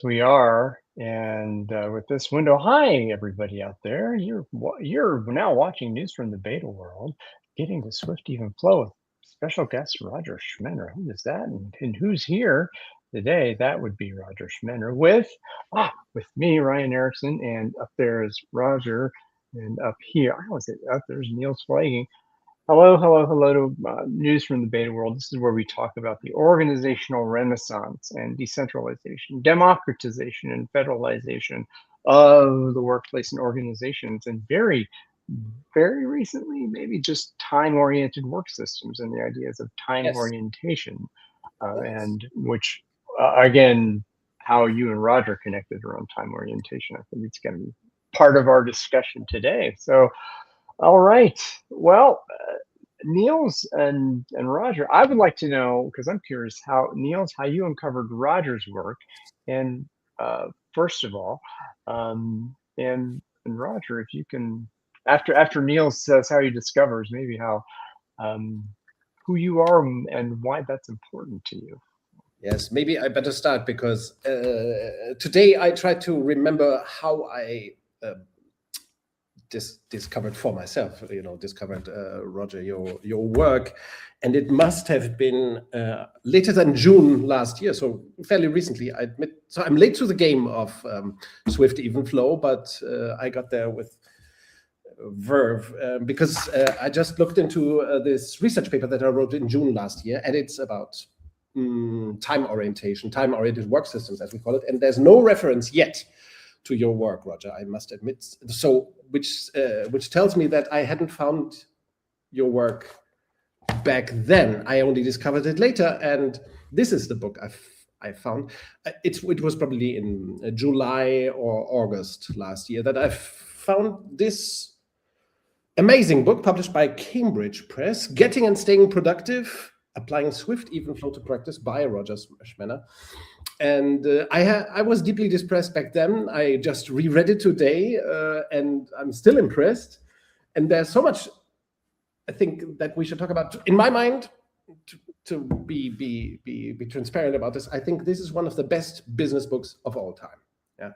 We are, and with this window, hi everybody out there. You're now watching news from the beta world, getting to Swift Even Flow with special guest Roger Schmenner. Who is that, and who's here today? That would be Roger Schmenner with me, Ryan Erickson, and up there is Roger, and up here, I always say up there's Niels Pflaeging. Hello, hello, hello to News from the Beta World. This is where we talk about the organizational renaissance and decentralization, democratization, and federalization of the workplace and organizations, and very, very recently, maybe just time-oriented work systems and the ideas of time Yes. orientation, Yes. and which, again, how you and Roger connected around time orientation. I think it's going to be part of our discussion today. So, all right. Well, Niels and Roger, I would like to know because I'm curious how Niels, how you uncovered Roger's work, and first of all, and Roger, if you can, after Niels says how he discovers, maybe how um, who you are and why that's important to you. Yes, maybe I better start because today I tried to remember how I discovered for myself, discovered Roger, your work, and it must have been later than June last year, so fairly recently. I admit, so I'm late to the game of Swift Even Flow, but I got there with verve because I just looked into this research paper that I wrote in June last year, and it's about time orientation, time-oriented work systems, as we call it, and there's no reference yet to your work, Roger, I must admit. So, which tells me that I hadn't found your work back then. I only discovered it later, and this is the book I found. It was probably in July or August last year that I found this amazing book published by Cambridge Press, Getting and Staying Productive, Applying Swift Even Flow to Practice by Roger Schmenner. And I was deeply depressed back then. I just reread it today, and I'm still impressed. And there's so much, I think, that we should talk about. In my mind, to be transparent about this, I think this is one of the best business books of all time. Yeah,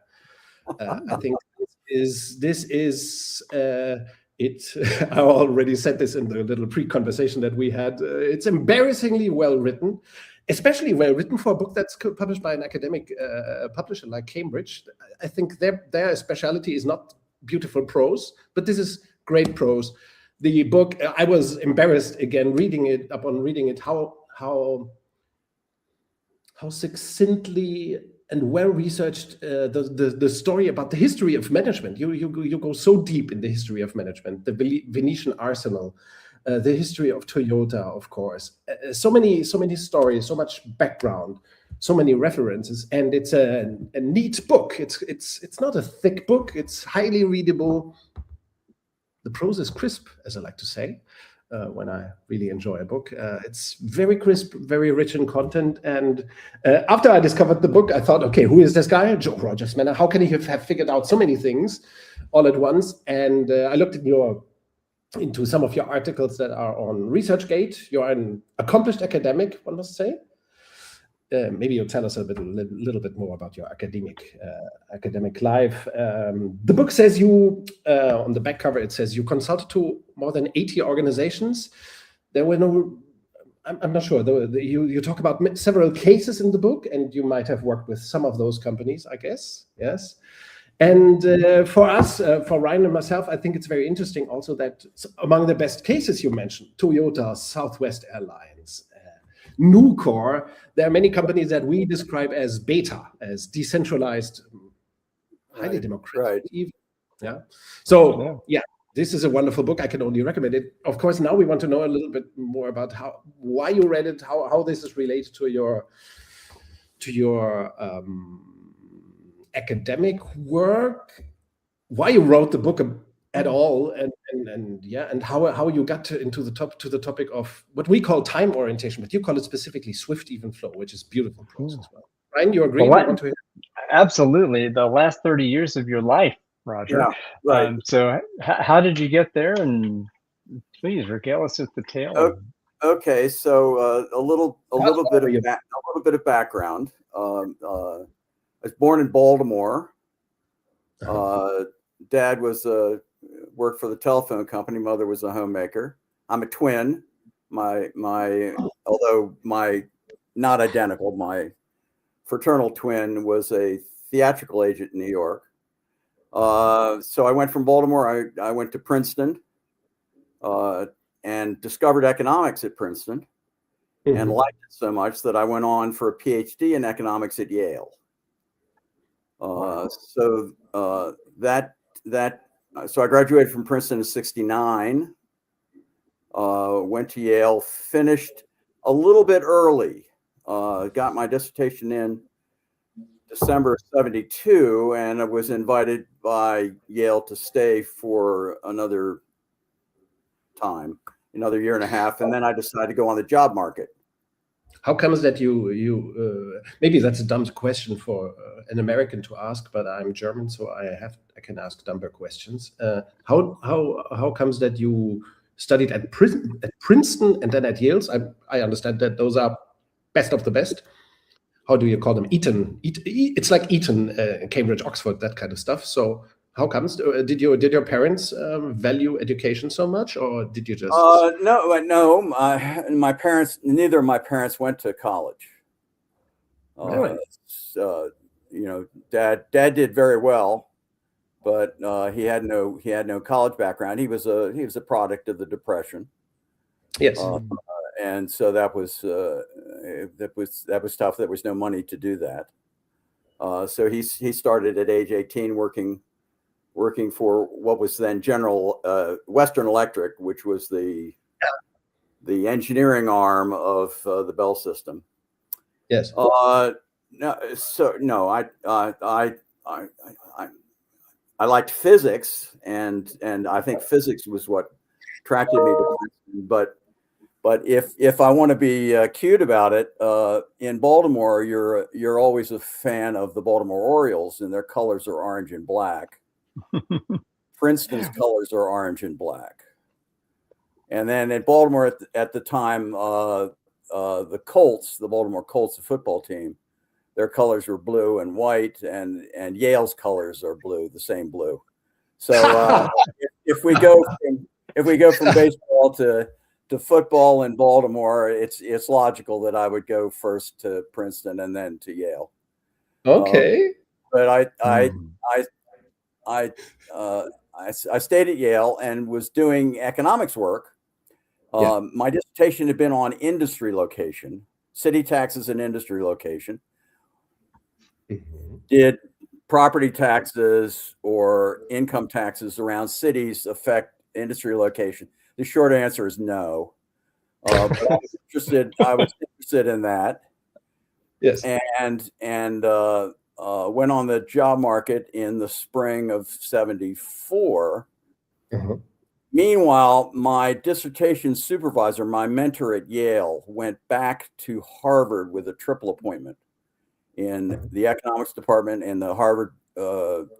I think this is. I already said this in the little pre-conversation that we had. It's embarrassingly well written, especially well written for a book that's published by an academic publisher like Cambridge. I think their specialty is not beautiful prose, but this is great prose. The book, I was embarrassed again reading it, how succinctly and well researched the story about the history of management. You go so deep in the history of management, the Venetian arsenal, the history of Toyota, of course. So many stories, so much background, so many references, and it's a neat book. It's not a thick book. It's highly readable. The prose is crisp, as I like to say. When I really enjoy a book. It's very crisp, very rich in content. And after I discovered the book, I thought, okay, who is this guy? Roger Schmenner. How can he have figured out so many things all at once? And I looked into some of your articles that are on ResearchGate. You're an accomplished academic, one must say. Maybe you'll tell us a little bit more about your academic life. The book says you, on the back cover, it says you consulted to more than 80 organizations. There were no, I'm not sure, you talk about several cases in the book, and you might have worked with some of those companies, I guess, yes. And for us, for Ryan and myself, I think it's very interesting also that among the best cases you mentioned, Toyota, Southwest Airlines, Nucor, there are many companies that we describe as beta, as decentralized, highly democratic. Right. Yeah. So yeah, this is a wonderful book. I can only recommend it. Of course, now we want to know a little bit more about why you read it, how this is related to your academic work, why you wrote the book at all, and how you got to the topic of what we call time orientation, but you call it specifically Swift Even Flow, which is beautiful prose as well. Ryan, you agree? Absolutely, the last 30 years of your life, Roger. Yeah, right. So how did you get there? And please regale us with the tale. Okay, so a little bit of background. was born in Baltimore. Dad was worked for the telephone company. Mother was a homemaker. I'm a twin. Although not identical. My fraternal twin was a theatrical agent in New York. So I went from Baltimore. I went to Princeton and discovered economics at Princeton and liked it so much that I went on for a PhD in economics at Yale. So I graduated from Princeton in '69. Went to Yale, finished a little bit early. Got my dissertation in December '72, and I was invited by Yale to stay for another year and a half, and then I decided to go on the job market. How comes that you maybe that's a dumb question for an American to ask, but I'm German, so I can ask dumber questions. How comes that you studied at Princeton and then at Yale's? I understand that those are best of the best. How do you call them? Eton. It's like Eton, Cambridge, Oxford, that kind of stuff. So how comes? Did your parents value education so much, or did you just? No. My parents. Neither of my parents went to college. Really? Dad did very well, but he had no college background. He was a product of the Depression. Yes. And so that was tough. There was no money to do that. So he started at age 18 working for what was then Western Electric, which was the engineering arm of the Bell system. Yes. I liked physics, and I think physics was what attracted me to Princeton. But if I want to be cute about it, in Baltimore, you're always a fan of the Baltimore Orioles, and their colors are orange and black. Princeton's colors are orange and black. And then in Baltimore at the time, the Colts, the Baltimore Colts, the football team, their colors were blue and white, and Yale's colors are blue, the same blue. So if we go from baseball to football in Baltimore, it's logical that I would go first to Princeton and then to Yale. Okay. But I stayed at Yale and was doing economics work. My dissertation had been on industry location, city taxes and industry location. Did property taxes or income taxes around cities affect industry location? The short answer is no. But I was interested in that. Yes. And went on the job market in the spring of '74. Meanwhile, my dissertation supervisor, my mentor at Yale, went back to Harvard with a triple appointment in the economics department in the Harvard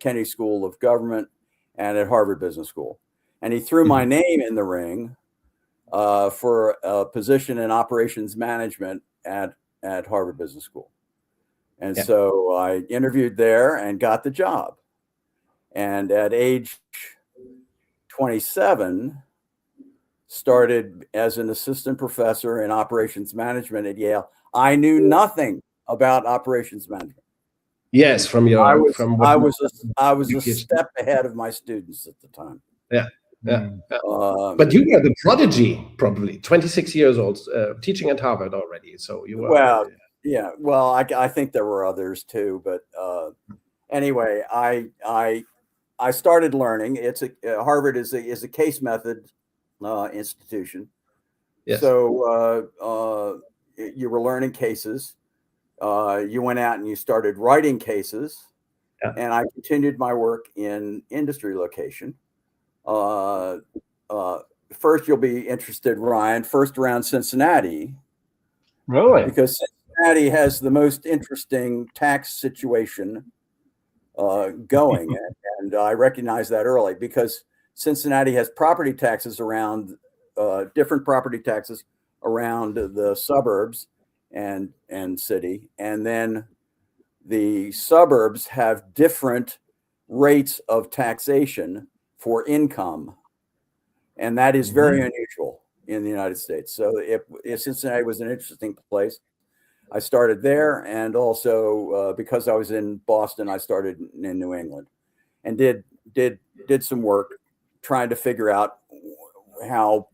Kennedy School of Government and at Harvard Business School. And he threw my name in the ring for a position in operations management at Harvard Business School. And so I interviewed there and got the job. And at age 27, started as an assistant professor in operations management at Yale. I knew nothing about operations management. Yes, I was a step ahead of my students at the time. But you were the prodigy, probably 26 years old, teaching at Harvard already. So you were. Well, yeah. Well, I think there were others too, but anyway, I started learning. Harvard is a case method institution. Yes. So you were learning cases. You went out and you started writing cases, and I continued my work in industry location. First, you'll be interested, Ryan. First around Cincinnati. Really? Because Cincinnati has the most interesting tax situation going, and I recognize that early because Cincinnati has property taxes around different property taxes around the suburbs and city, and then the suburbs have different rates of taxation for income, and that is very unusual in the United States. So if Cincinnati was an interesting place, I started there, and also because I was in Boston, I started in New England, and did some work trying to figure out how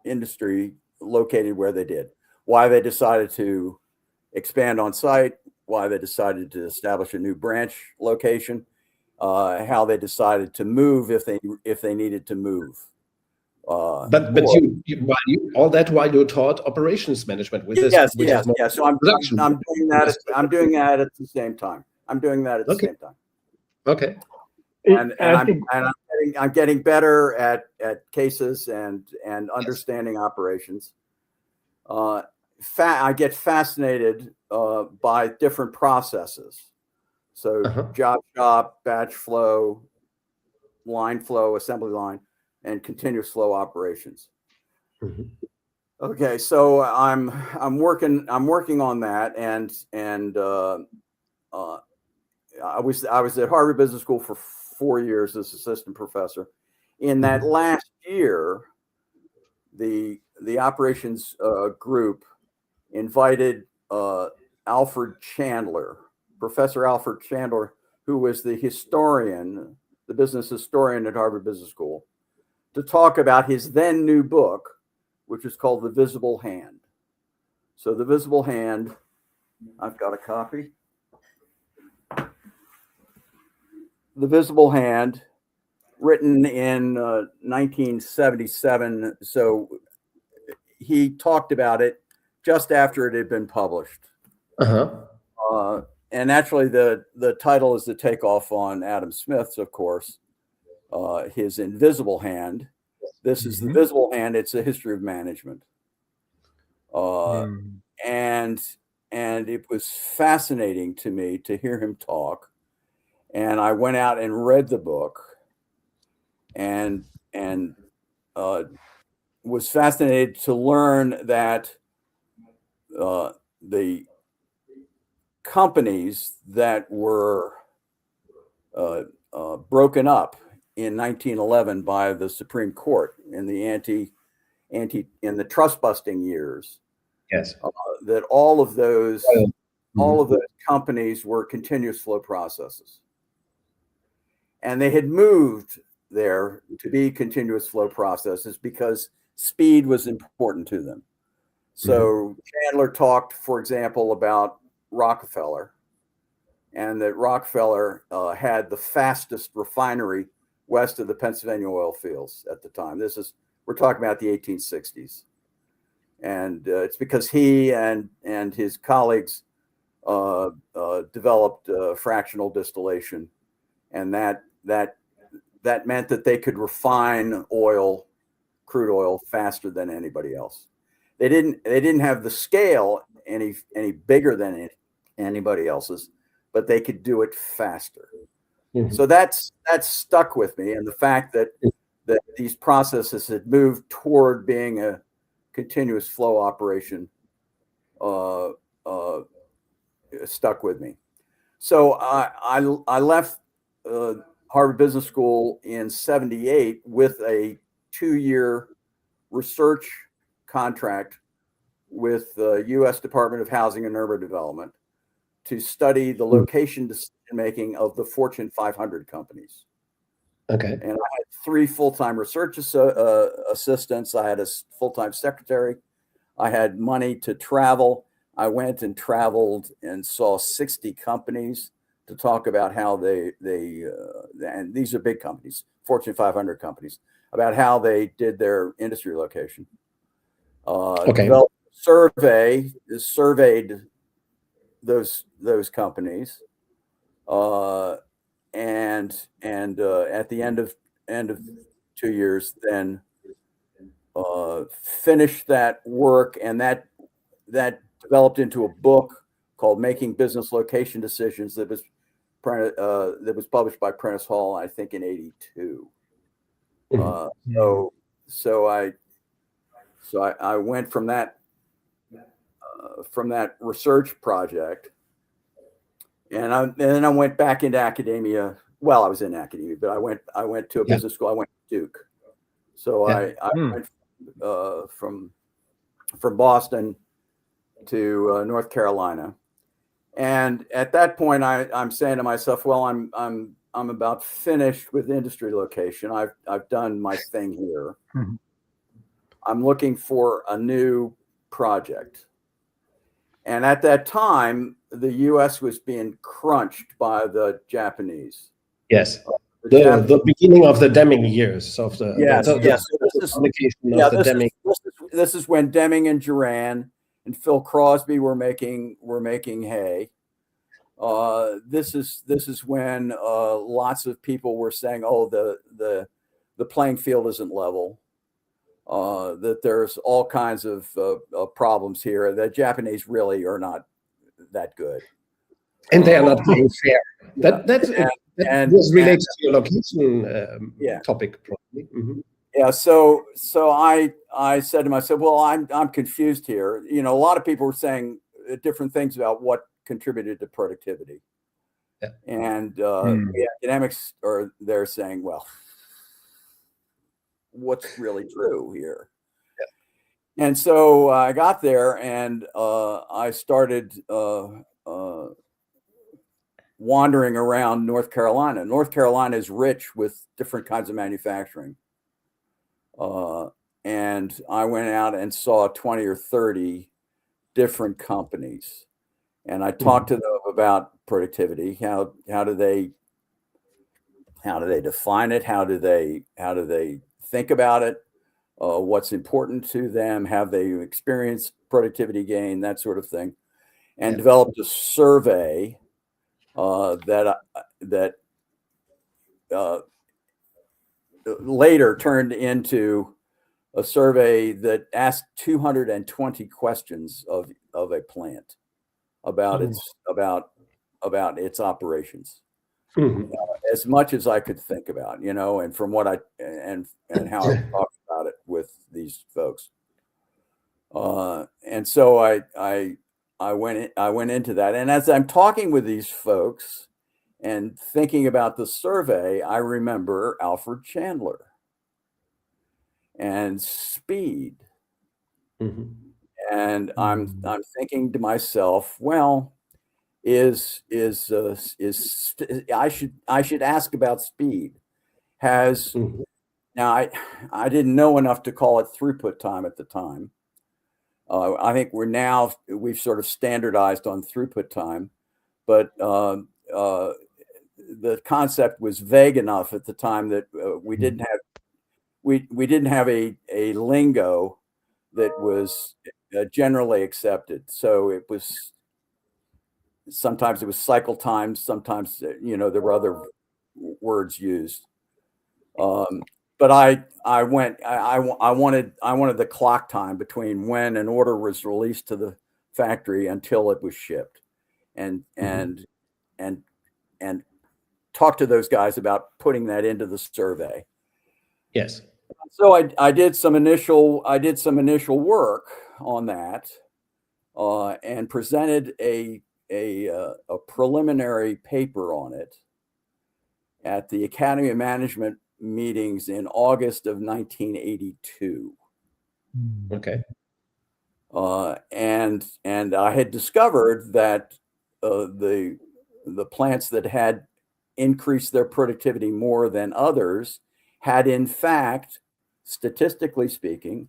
industry located where they did, why they decided to expand on site, why they decided to establish a new branch location, how they decided to move if they needed to move. But all that while you taught operations management with this. Yes. So I'm doing that. I'm doing that at the same time. The same time. Okay. And I'm getting better at cases and understanding operations. I get fascinated by different processes. So job shop, batch flow, line flow, assembly line, and continuous flow operations. Okay, so I'm working on that, and I was at Harvard Business School for 4 years as assistant professor. In that last year, the operations group invited Professor Alfred Chandler, who was the business historian at Harvard Business School, to talk about his then new book, which is called The Visible Hand. So The Visible Hand, I've got a copy. The Visible Hand, written in 1977. So he talked about it just after it had been published. And actually, the title is the takeoff on Adam Smith's, of course, his Invisible Hand. This is The Visible Hand. It's a history of management. And it was fascinating to me to hear him talk. And I went out and read the book, and was fascinated to learn that the companies that were broken up in 1911 by the Supreme Court in the in the trust busting years, that all of those companies were continuous flow processes, and they had moved there to be continuous flow processes because speed was important to them. So Chandler talked, for example, about Rockefeller, and that Rockefeller had the fastest refinery west of the Pennsylvania oil fields at the time. We're talking about the 1860s. And it's because he and his colleagues developed fractional distillation, and that meant that they could refine crude oil faster than anybody else. They didn't have the scale any bigger than anybody else's, but they could do it faster. So that's stuck with me, and the fact that these processes had moved toward being a continuous flow operation stuck with me. So I left Harvard Business School in '78 with a 2-year research contract with the U.S. Department of Housing and Urban Development to study the location decision making of the Fortune 500 companies. Okay. And I had 3 full-time research assistants. I had a full-time secretary. I had money to travel. I went and traveled and saw 60 companies to talk about how they and these are big companies, Fortune 500 companies, about how they did their industry location. Developed surveyed those companies, and at the end of 2 years, then finished that work, and that developed into a book called Making Business Location Decisions that was published by Prentice Hall, I think, in '82. So I went from that research project and then I went back into academia. Well, I was in academia, but I went to a business school. I went to Duke. So I went from Boston to North Carolina, and at that point, I'm saying to myself, well, I'm about finished with industry location. I've done my thing here. Mm-hmm. I'm looking for a new project. And at that time, the U.S. was being crunched by the Japanese. Yes. The beginning of the Deming years of the This is when Deming and Duran and Phil Crosby were making hay. This is when lots of people were saying, "Oh, the playing field isn't level." That there's all kinds of problems here. The Japanese really are not that good, and they are not being fair. That was related to your location topic, probably. Mm-hmm. Yeah. So I said to myself, well, I'm confused here. You know, a lot of people were saying different things about what contributed to productivity, and the academics they're saying, well, what's really true here? And so I got there and I started wandering around North Carolina. North Carolina is rich with different kinds of manufacturing. And I went out and saw 20 or 30 different companies. And I talked to them about productivity. How do they define it? How do they think about it? What's important to them? Have they experienced productivity gain? That sort of thing, and developed a survey that later turned into a survey that asked 220 questions of a plant about its operations. Mm-hmm. As much as I could think about, you know, and from what and how I talked about it with these folks. And so I went into that. And as I'm talking with these folks and thinking about the survey, I remember Alfred Chandler and speed. Mm-hmm. And I'm thinking to myself, well, I should ask about speed. Now I didn't know enough to call it throughput time at the time. I think we've sort of standardized on throughput time, but the concept was vague enough at the time that we didn't have a lingo that was generally accepted. So sometimes it was cycle times, sometimes there were other words used. But I wanted the clock time between when an order was released to the factory until it was shipped, and talk to those guys about putting that into the survey. Yes. So I did some initial work on that, and presented a preliminary paper on it at the Academy of Management meetings in August of 1982. Okay. And I had discovered that the plants that had increased their productivity more than others had, in fact, statistically speaking,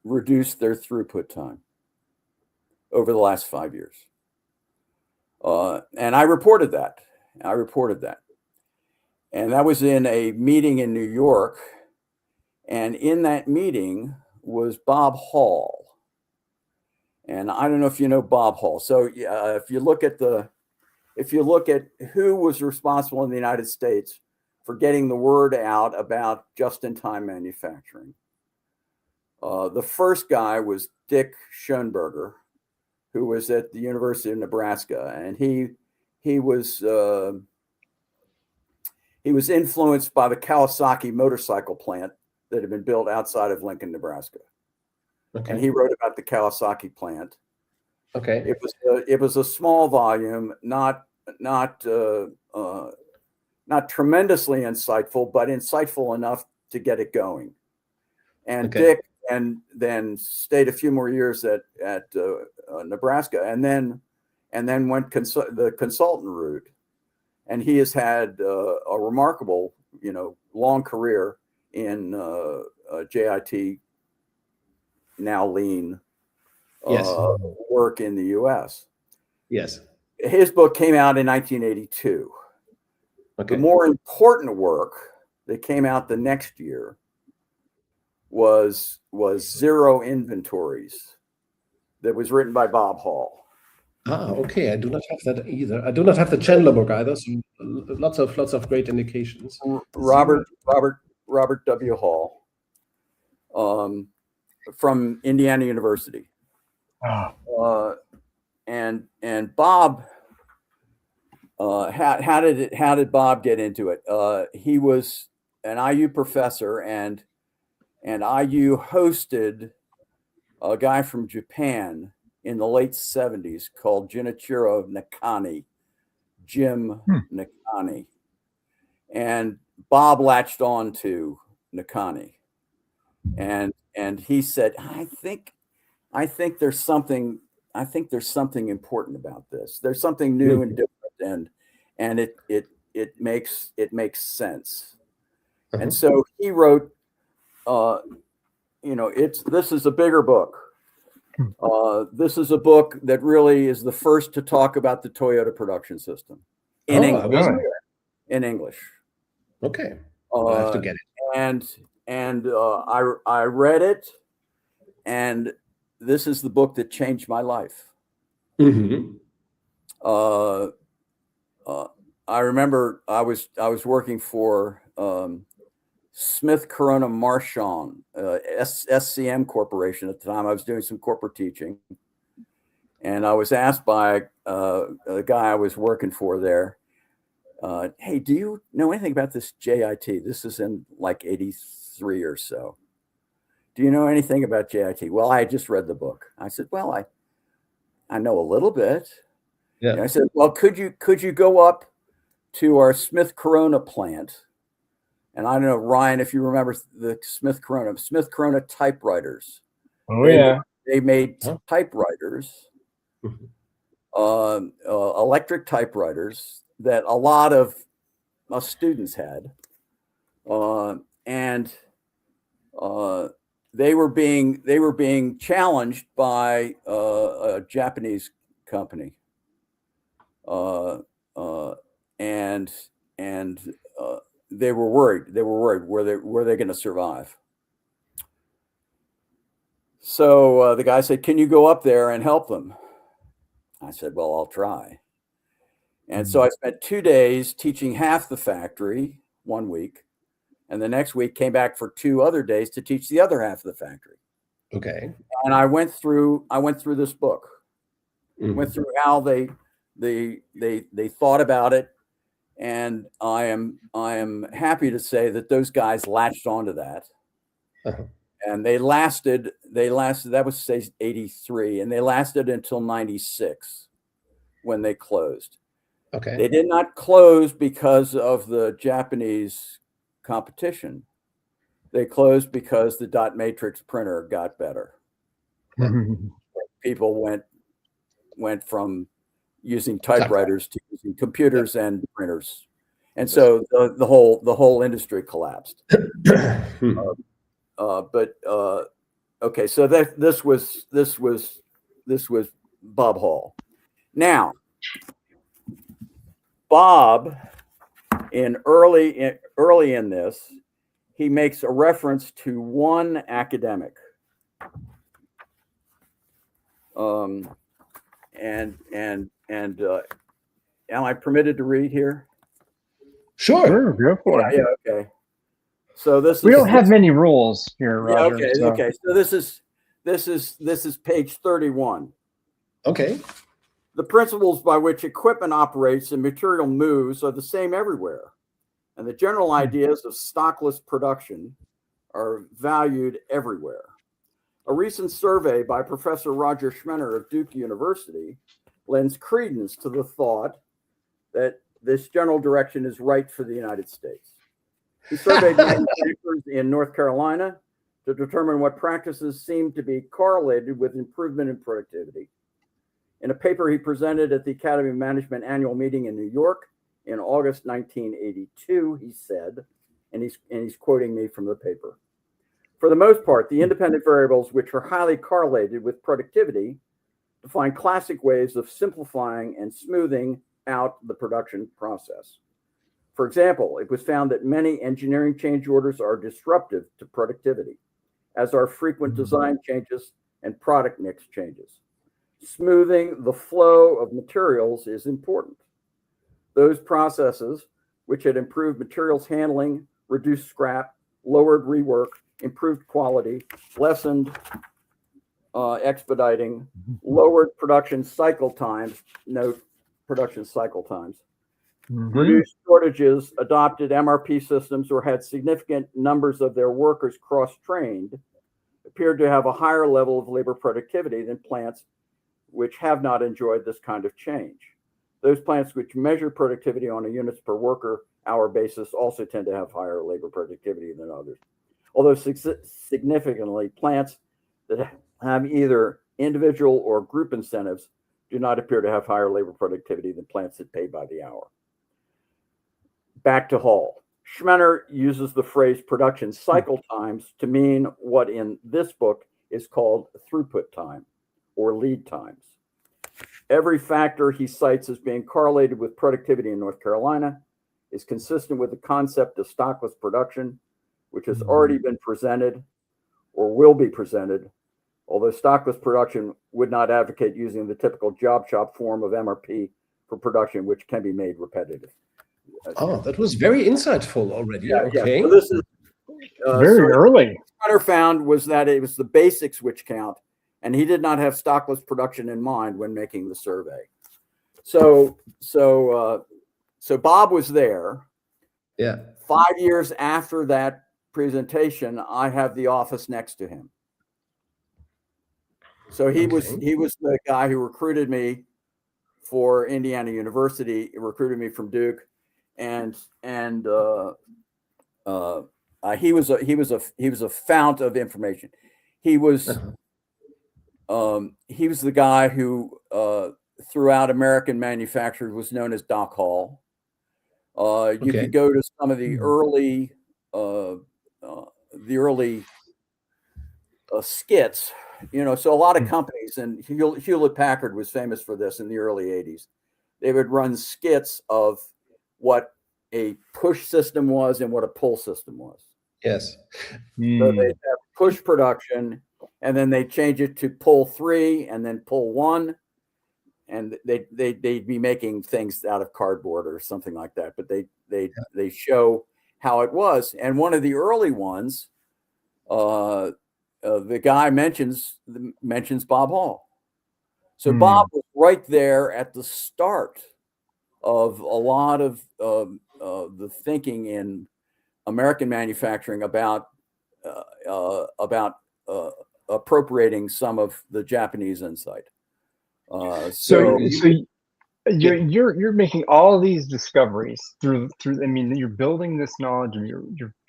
reduced their throughput time over the last 5 years. And I reported that. And that was in a meeting in New York. And in that meeting was Bob Hall. And I don't know if you know Bob Hall. So if you look at who was responsible in the United States for getting the word out about just-in-time manufacturing, the first guy was Dick Schoenberger, who was at the University of Nebraska, and he was influenced by the Kawasaki motorcycle plant that had been built outside of Lincoln, Nebraska. Okay. And he wrote about the Kawasaki plant. Okay. It was a small volume, not tremendously insightful, but insightful enough to get it going. And Okay. Dick and then stayed a few more years at Nebraska, and then went the consultant route. And he has had a remarkable, long career in JIT, now Lean, Yes. work in the U.S. Yes. His book came out in 1982. Okay. The more important work that came out the next year was Zero Inventories, that was written by Bob Hall. Okay. I do not have that either. I do not have the Chandler book either. So lots of great indications. Robert W. Hall, from Indiana University. Oh. And Bob, how did Bob get into it? He was an IU professor, and IU hosted a guy from Japan in the late 70s called Junichiro Nakani, Jim Nakani. And Bob latched on to Nakani. And he said, I think there's something important about this. There's something new and different, and it makes sense. And so he wrote, this is a bigger book. This is a book that really is the first to talk about the Toyota production system in English. In English. Okay. I have to get it. And I read it, and this is the book that changed my life. I remember I was working for Smith Corona Marchand, SCM Corporation at the time. I was doing some corporate teaching, and I was asked by a guy I was working for there, hey, do you know anything about this JIT? This is in like 83 or so. Do you know anything about JIT? Well, I just read the book. I said, well, I know a little bit. Yeah. And I said, well, could you go up to our Smith Corona plant? And I don't know, Ryan, if you remember the Smith Corona typewriters. Oh, they made typewriters, electric typewriters that a lot of students had, and they were being challenged by a Japanese company, and they were worried. Were they going to survive? So the guy said, "Can you go up there and help them?" I said, "Well, I'll try." And so I spent 2 days teaching half the factory 1 week, and the next week came back for 2 other days to teach the other half of the factory. Okay. And I went through this book, went through how they thought about it, and I am happy to say that those guys latched onto that, and they lasted. That was say 83, and they lasted until 96 when they closed. Okay. They did not close because of the Japanese competition. They closed because the dot matrix printer got better. People went from using typewriters to using computers and printers, and so the whole industry collapsed. Okay, so this was Bob Hall. Now, Bob, early in this, he makes a reference to one academic. Am I permitted to read here? Sure, go for it. Yeah, okay. So we don't have many rules here, Roger. Yeah, okay. So this is page 31. Okay. The principles by which equipment operates and material moves are the same everywhere, and the general ideas of stockless production are valued everywhere. A recent survey by Professor Roger Schmenner of Duke University lends credence to the thought that this general direction is right for the United States. He surveyed manufacturers in North Carolina to determine what practices seemed to be correlated with improvement in productivity. In a paper he presented at the Academy of Management annual meeting in New York in August 1982, he said, and he's quoting me from the paper, "For the most part, the independent variables which are highly correlated with productivity define classic ways of simplifying and smoothing out the production process. For example, it was found that many engineering change orders are disruptive to productivity, as are frequent design changes and product mix changes. Smoothing the flow of materials is important. Those processes which had improved materials handling, reduced scrap, lowered rework, improved quality, lessened expediting, lowered production cycle times, note production cycle times, reduced shortages, adopted MRP systems, or had significant numbers of their workers cross-trained, appeared to have a higher level of labor productivity than plants which have not enjoyed this kind of change. Those plants which measure productivity on a units per worker hour basis also tend to have higher labor productivity than others. Although significantly, plants that have either individual or group incentives do not appear to have higher labor productivity than plants that pay by the hour." Back to Hall. Schmenner uses the phrase production cycle times to mean what in this book is called throughput time or lead times. Every factor he cites as being correlated with productivity in North Carolina is consistent with the concept of stockless production, which has already been presented or will be presented, although stockless production would not advocate using the typical job shop form of MRP for production, which can be made repetitive. Oh, that was very insightful already. Yeah, okay. Yeah. So this is very early. What Schmenner found was that it was the basics which count, and he did not have stockless production in mind when making the survey. So Bob was there. Yeah. 5 years after that presentation, I have the office next to him. So he was the guy who recruited me for Indiana University, recruited me from Duke, and he was a fount of information. He was the guy who throughout American manufacturers was known as Doc Hall. You could go to some of the early skits, so a lot of companies, and Hewlett Packard was famous for this in the early 80s. They would run skits of what a push system was and what a pull system was. Yes. So they'd have push production, and then they change it to pull 3 and then pull 1. And they'd be making things out of cardboard or something like that. But they show how it was. And one of the early ones, the guy mentions Bob Hall. So Bob was right there at the start of a lot of the thinking in American manufacturing about appropriating some of the Japanese insight. So you're making all these discoveries through. I mean, you're building this knowledge, and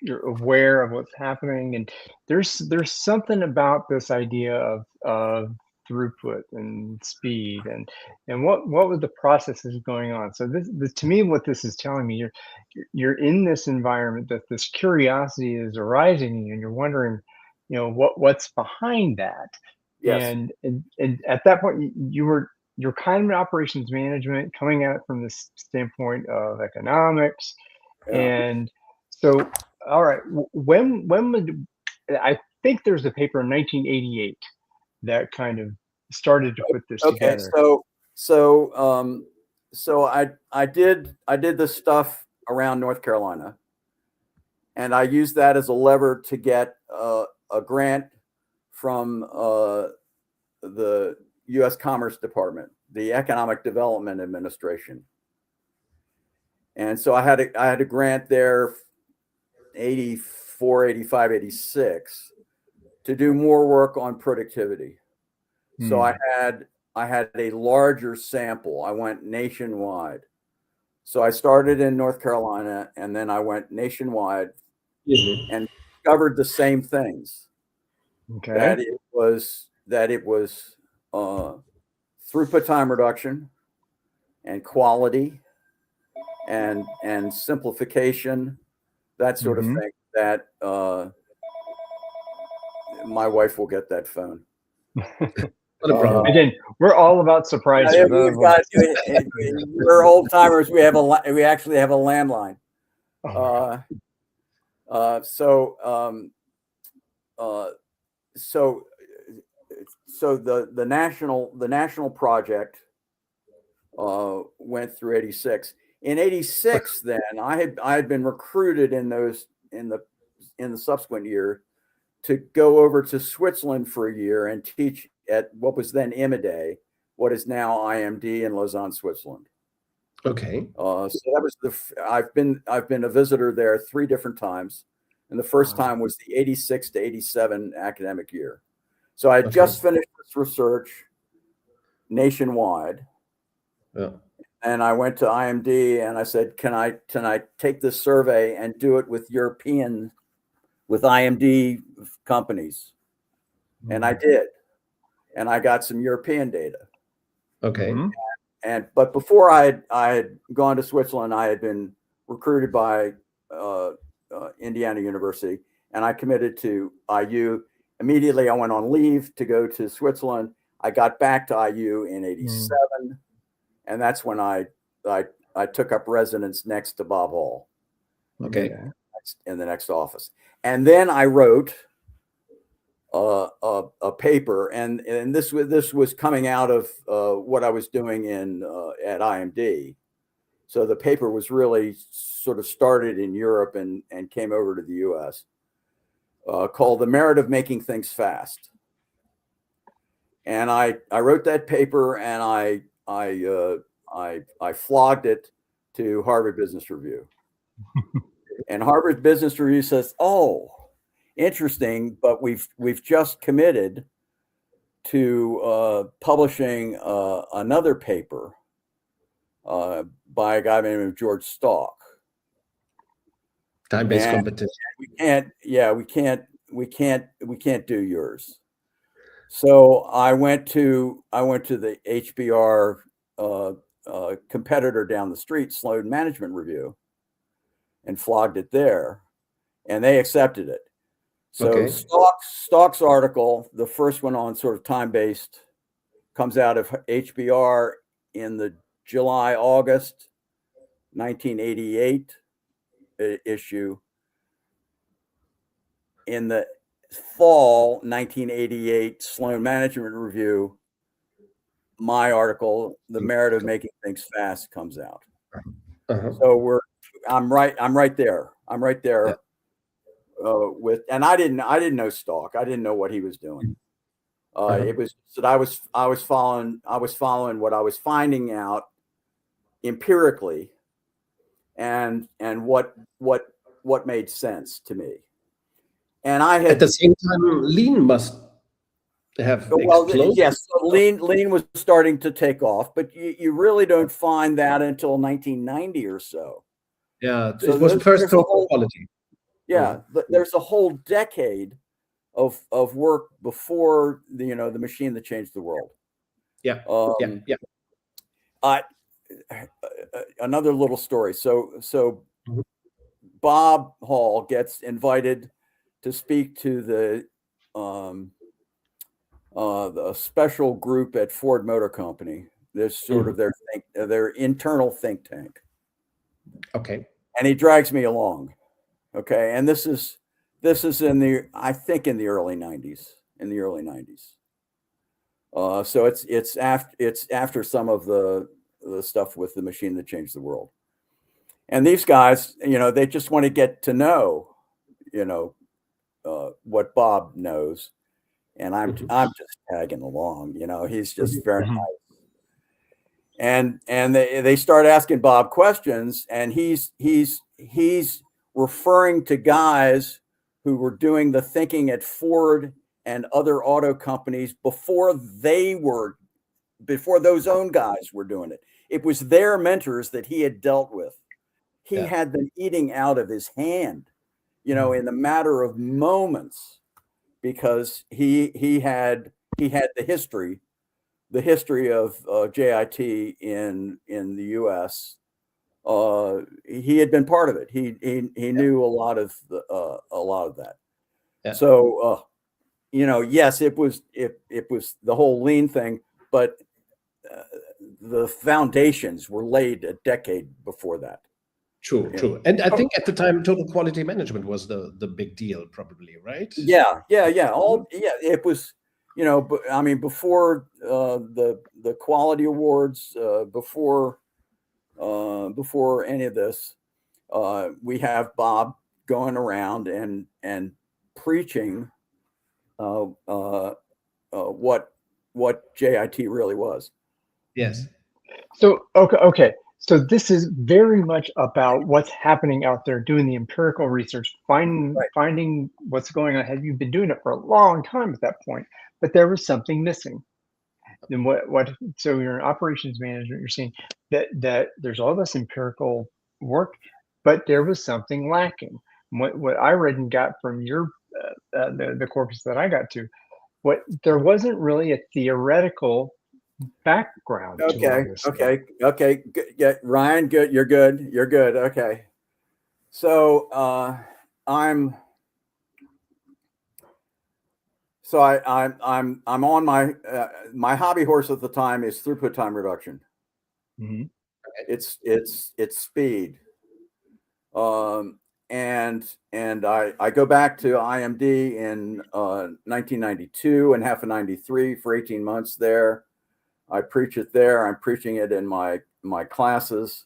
you're aware of what's happening, and there's something about this idea of throughput and speed and what was the processes going on. So this to me, what this is telling me, you're in this environment that this curiosity is arising in you, and you're wondering, what's behind that. Yes. And at that point, you're kind of in operations management, coming at it from this standpoint of economics. Yeah. And so, all right, when would, I think there's a paper in 1988 that kind of started to put this together. So I did this stuff around North Carolina, and I used that as a lever to get a grant from the U.S. Commerce Department, the Economic Development Administration. And so I had a grant there 84, 85, 86 to do more work on productivity. So I had a larger sample. I went nationwide. So I started in North Carolina, and then I went nationwide and discovered the same things. Okay. That it was throughput time reduction and quality and simplification, that sort of thing. That my wife will get that phone. Again, we're all about surprises. We're old timers. We actually have a landline. So the national project went through 86. In 86, then I had been recruited in the subsequent year to go over to Switzerland for a year and teach at what was then IMIDE, what is now IMD in Lausanne, Switzerland. Okay. So that was I've been a visitor there 3 different times, and the first time was the 86 to 87 academic year. So I had just finished this research nationwide. Yeah. And I went to IMD and I said, can I take this survey and do it with IMD companies? And I did. And I got some European data. Okay. But before I had gone to Switzerland, I had been recruited by Indiana University, and I committed to IU. Immediately I went on leave to go to Switzerland. I got back to IU in 87. And that's when I took up residence next to Bob Hall. Okay. In the next office. And then I wrote a paper, and this was coming out of what I was doing at IMD. So the paper was really sort of started in Europe and came over to the US, called The Merit of Making Things Fast. And I wrote that paper, and I flogged it to Harvard Business Review. And Harvard Business Review says, "Oh, interesting, but we've just committed to publishing another paper by a guy named George Stalk. Time-based competition. We can't do yours." So I went to the HBR competitor down the street, Sloan Management Review, and flogged it there, and they accepted it. So Stalk's article, the first one on sort of time-based, comes out of HBR in the July-August 1988 issue. In the fall 1988 Sloan Management Review, my article, The Merit of Making Things Fast, comes out. So I'm right there. And I didn't know Stalk. I didn't know what he was doing. It was that I was following what I was finding out empirically, and what made sense to me. And I had, at the same time, lean must have exploded. Yes, so lean was starting to take off, but you really don't find that until 1990 or so. Yeah, so it was first quality. Yeah, there's a whole decade of work before the machine that changed the world. Yeah. Another little story. So Bob Hall gets invited to speak to the special group at Ford Motor Company. There's sort of their internal think tank. Okay. And he drags me along. Okay, and this is in the early 90s. So it's after some of the stuff with the machine that changed the world. And these guys, they just want to get to know, what Bob knows, and I'm just tagging along. He's just very nice. And they start asking Bob questions, and he's referring to guys who were doing the thinking at Ford and other auto companies before those own guys were doing it. It was their mentors that he had dealt with. He had them eating out of his hand, in the matter of moments, because he had the history of JIT in the U.S. He had been part of it. He knew a lot of that. Yeah. So yes, it was the whole lean thing, but the foundations were laid a decade before that. True. And I think at the time, total quality management was the big deal, probably, right? Yeah. It was, I mean, before the quality awards, before any of this, we have Bob going around and preaching what JIT really was. Yes. So okay. So this is very much about what's happening out there, doing the empirical research, finding what's going on. Have you been doing it for a long time at that point? But there was something missing. Then what? So you're an operations manager. You're saying that there's all this empirical work, but there was something lacking. What I read and got from your the corpus that I got to, there wasn't really a theoretical background to all this stuff. Okay. Good. Yeah, Ryan, good. You're good. Okay. So I'm on my hobby horse at the time is throughput time reduction. Mm-hmm. It's speed. And I go back to IMD in 1992 and half of 93 for 18 months there. I preach it there. I'm preaching it in my classes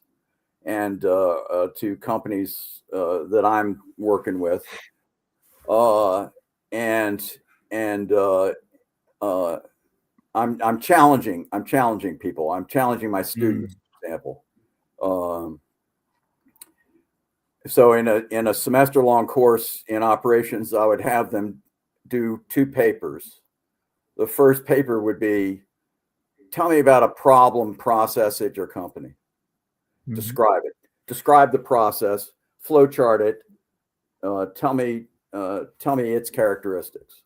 and to companies that I'm working with. I'm challenging people. I'm challenging my students, for example. So in a semester long course in operations, I would have them do 2 papers. The first paper would be, tell me about a problem process at your company. Mm-hmm. Describe it. Describe the process. Flowchart it. Tell me its characteristics.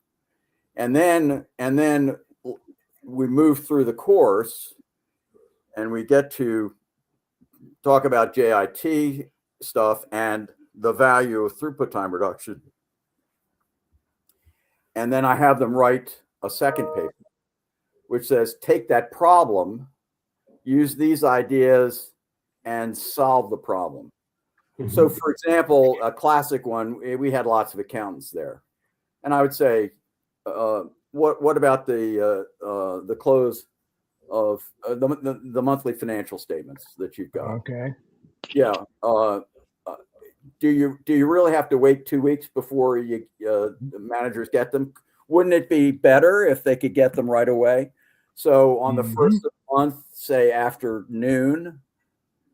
And then we move through the course, and we get to talk about JIT stuff and the value of throughput time reduction. And then I have them write a second paper, which says, take that problem, use these ideas, and solve the problem. Mm-hmm. So, for example, a classic one, we had lots of accountants there. And I would say, what about the close of the monthly financial statements that you've got? Okay. Yeah. Do you really have to wait 2 weeks before the managers get them? Wouldn't it be better if they could get them right away? So on the first of the month, say after noon,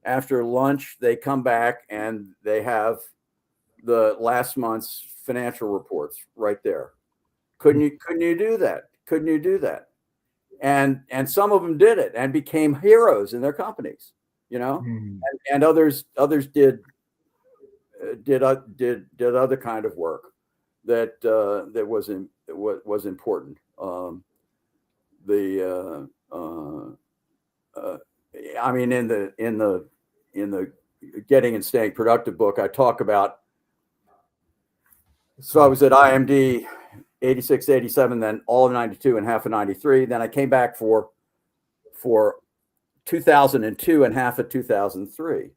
after lunch, they come back and they have the last month's financial reports right there. Couldn't you do that? Couldn't you do that? And some of them did it and became heroes in their companies, and others did other kind of work that was important. I mean, in the Getting and Staying Productive book, I talk about. So I was at IMD 86, 87, then all of 92 and half of 93. Then I came back for 2002 and half of 2003.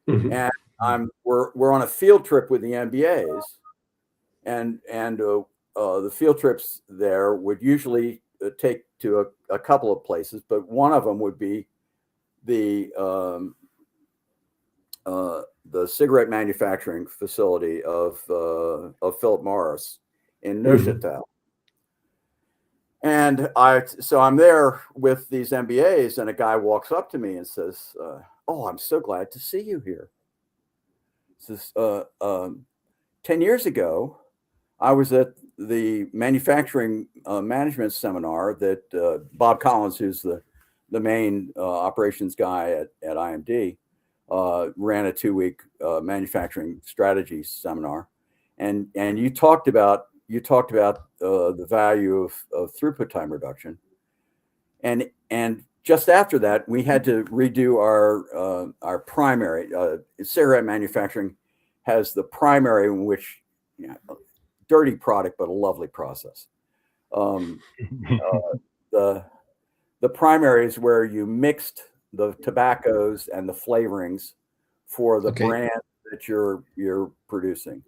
Mm-hmm. And we're on a field trip with the MBAs, and the field trips there would usually take to a couple of places, but one of them would be the cigarette manufacturing facility of Philip Morris in Neuchâtel. And so I'm there with these MBAs, and a guy walks up to me and says, "Oh, I'm so glad to see you here." He says, 10 years ago, I was at the manufacturing management seminar that Bob Collins, who's the main operations guy at IMD, ran a 2-week manufacturing strategy seminar, and you talked about the value of throughput time reduction, and just after that we had to redo our primary. Cigarette manufacturing has the primary, in which, dirty product but a lovely process. The primary is where you mixed the tobaccos and the flavorings for the brand that you're producing.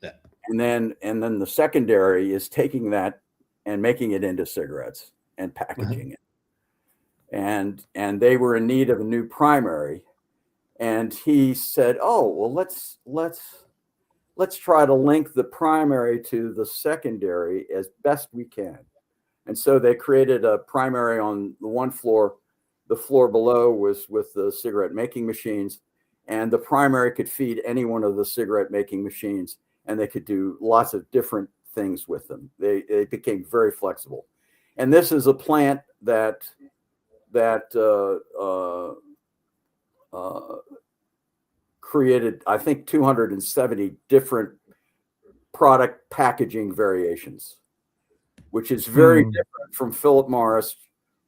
Yeah. And then the secondary is taking that and making it into cigarettes and packaging it. And they were in need of a new primary. And he said, "Oh, well, let's try to link the primary to the secondary as best we can." And so they created a primary on the one floor. The floor below was with the cigarette making machines, and the primary could feed any one of the cigarette making machines, and they could do lots of different things with them. They became very flexible. And this is a plant that created, I think, 270 different product packaging variations, which is very different from Philip Morris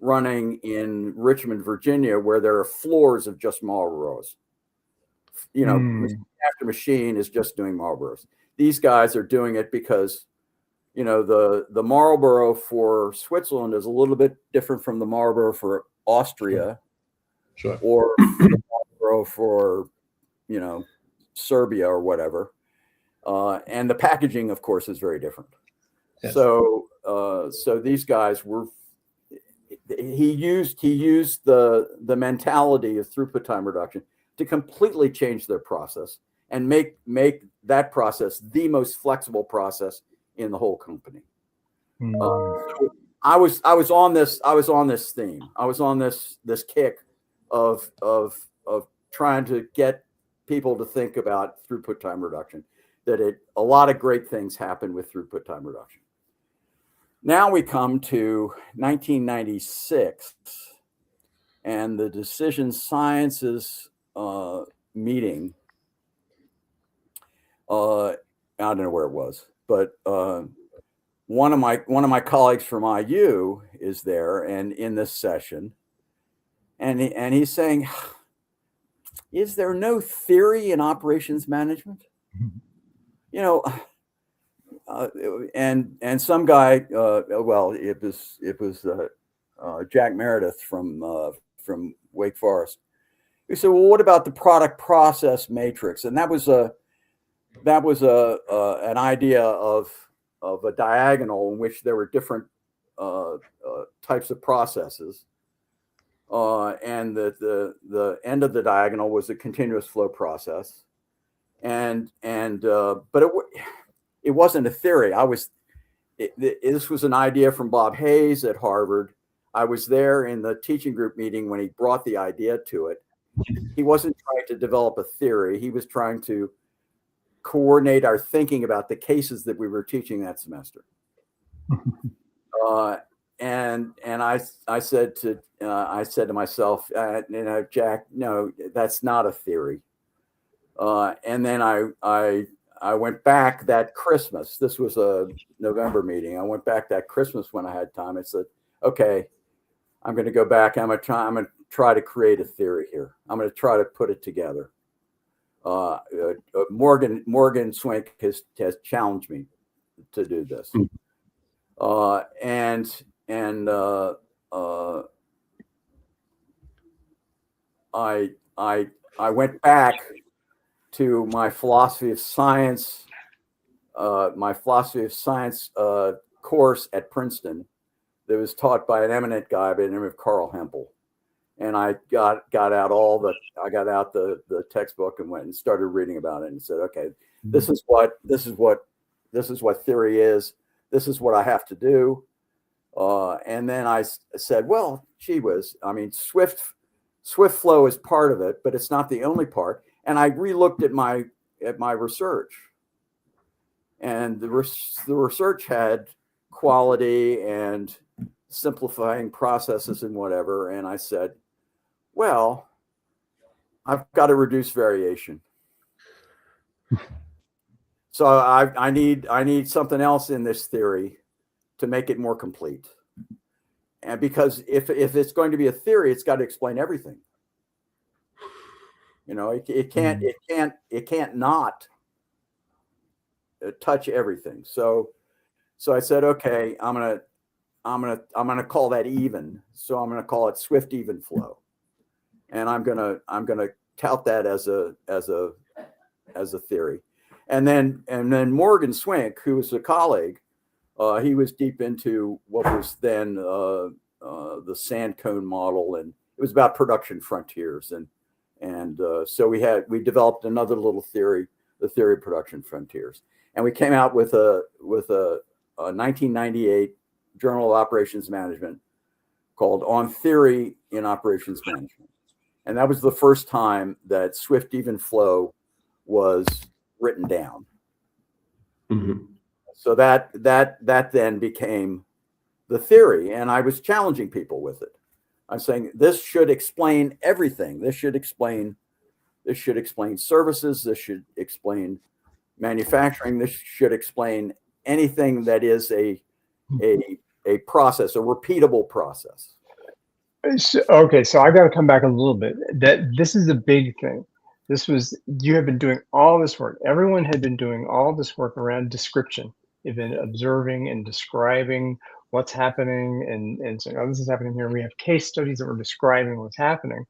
running in Richmond, Virginia, where there are floors of just Marlboros. Machine after machine is just doing Marlboros. These guys are doing it because, the Marlboro for Switzerland is a little bit different from the Marlboro for Austria, or the Marlboro for, Serbia or whatever. And the packaging, of course, is very different. Yes. So these guys were. He used the mentality of throughput time reduction to completely change their process and make that process the most flexible process in the whole company. So I was on this theme. I was on this kick of trying to get people to think about throughput time reduction. That a lot of great things happen with throughput time reduction. Now we come to 1996 and the Decision Sciences meeting. I don't know where it was, but one of my colleagues from IU is there and in this session, and he's saying, "Is there no theory in operations management?" And some guy, well, it was Jack Meredith from Wake Forest. He said, "Well, what about the product process matrix?" And that was an idea of a diagonal in which there were different types of processes, and the end of the diagonal was a continuous flow process, but it wasn't a theory. This was an idea from Bob Hayes at Harvard. I was there in the teaching group meeting when he brought the idea to it. He wasn't trying to develop a theory. He was trying to coordinate our thinking about the cases that we were teaching that semester. And I said to myself, Jack, no, that's not a theory. And then I went back that Christmas. This was a November meeting. I went back that Christmas when I had time. I said, "Okay, I'm going to go back. I'm going to try to create a theory here. I'm going to try to put it together." Morgan Swink has challenged me to do this, I went back to my philosophy of science course at Princeton that was taught by an eminent guy by the name of Carl Hempel. And I got out the textbook and went and started reading about it and said, okay, this is what theory is. This is what I have to do. And then I said, well, gee whiz, I mean, Swift flow is part of it, but it's not the only part. And I relooked at my research. and the research had quality and simplifying processes and whatever. And I said, well, I've got to reduce variation. So I need something else in this theory to make it more complete. And because if it's going to be a theory, it's got to explain everything. You know, it can't not touch everything. So I said, okay, I'm gonna call that even. So I'm gonna call it swift even flow, and I'm gonna tout that as a theory. And then Morgan Swink, who was a colleague, he was deep into what was then the sand cone model, and it was about production frontiers, and so we developed another little theory, the theory of production frontiers, and we came out with a 1998 Journal of Operations Management called On Theory in Operations Management, and that was the first time that swift even flow was written down. Mm-hmm. So that then became the theory, and I was challenging people with it. I'm saying this should explain everything. This should explain services. This should explain manufacturing. This should explain anything that is a process, a repeatable process. Okay, so I got to come back a little bit. That this is a big thing. You have been doing all this work. Everyone had been doing all this work around description. You've been observing and describing what's happening and saying, oh, this is happening here. We have case studies that were describing what's happening.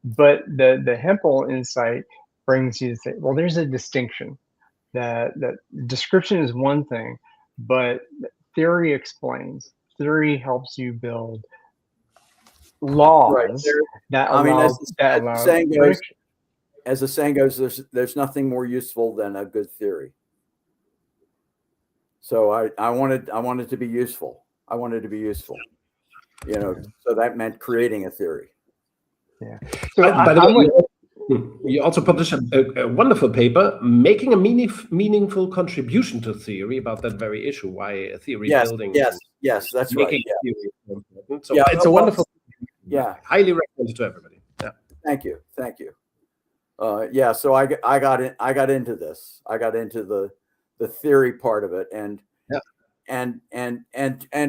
But the Hempel insight brings you to say, well, there's a distinction that description is one thing, but theory explains. Theory helps you build laws that allow, as the saying goes, there's nothing more useful than a good theory. So I wanted to be useful. I wanted to be useful. You know, so that meant creating a theory. Yeah. So by the way, you also published a wonderful paper making a meaningful contribution to theory about that very issue. Why theory building? Yes, that's right. Yeah. Theory so important. So it's a wonderful. Yeah, highly recommended to everybody. Yeah. Thank you. Yeah. So I got into this. I got into the theory part of it, and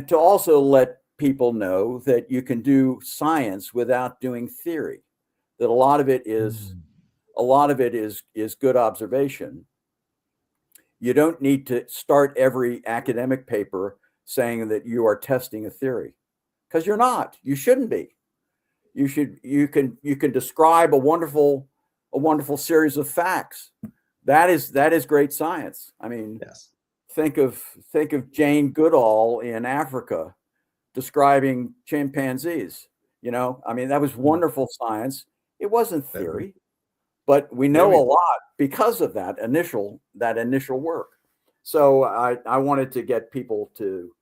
to also let people know that you can do science without doing theory. That a lot of it is good observation. You don't need to start every academic paper saying that you are testing a theory, because you're not. You shouldn't be. You can describe a wonderful series of facts. That is great science. I mean, think of Jane Goodall in Africa describing chimpanzees. You know, I mean, that was wonderful science. It wasn't theory, but we know a lot because of that initial work. So I wanted to get people to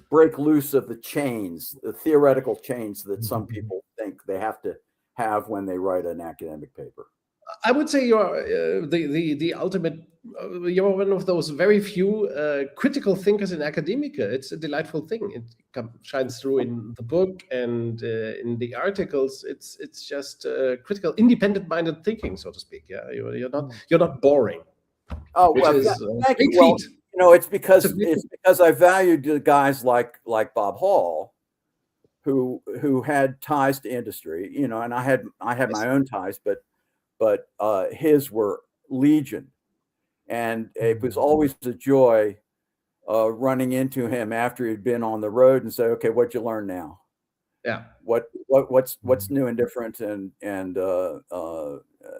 break loose of the chains, the theoretical chains that some people think they have to have when they write an academic paper. I would say you're the ultimate. You're one of those very few critical thinkers in academia. It's a delightful thing. It shines through in the book and in the articles. It's just critical, independent-minded thinking, so to speak. Yeah, you're not boring. Oh well, thank you. Well, you know, it's because I valued the guys like Bob Hall, who had ties to industry. You know, and I had my own ties, but his were legion, and it was always a joy running into him after he'd been on the road and say, okay, what'd you learn now? Yeah. What's new and different, and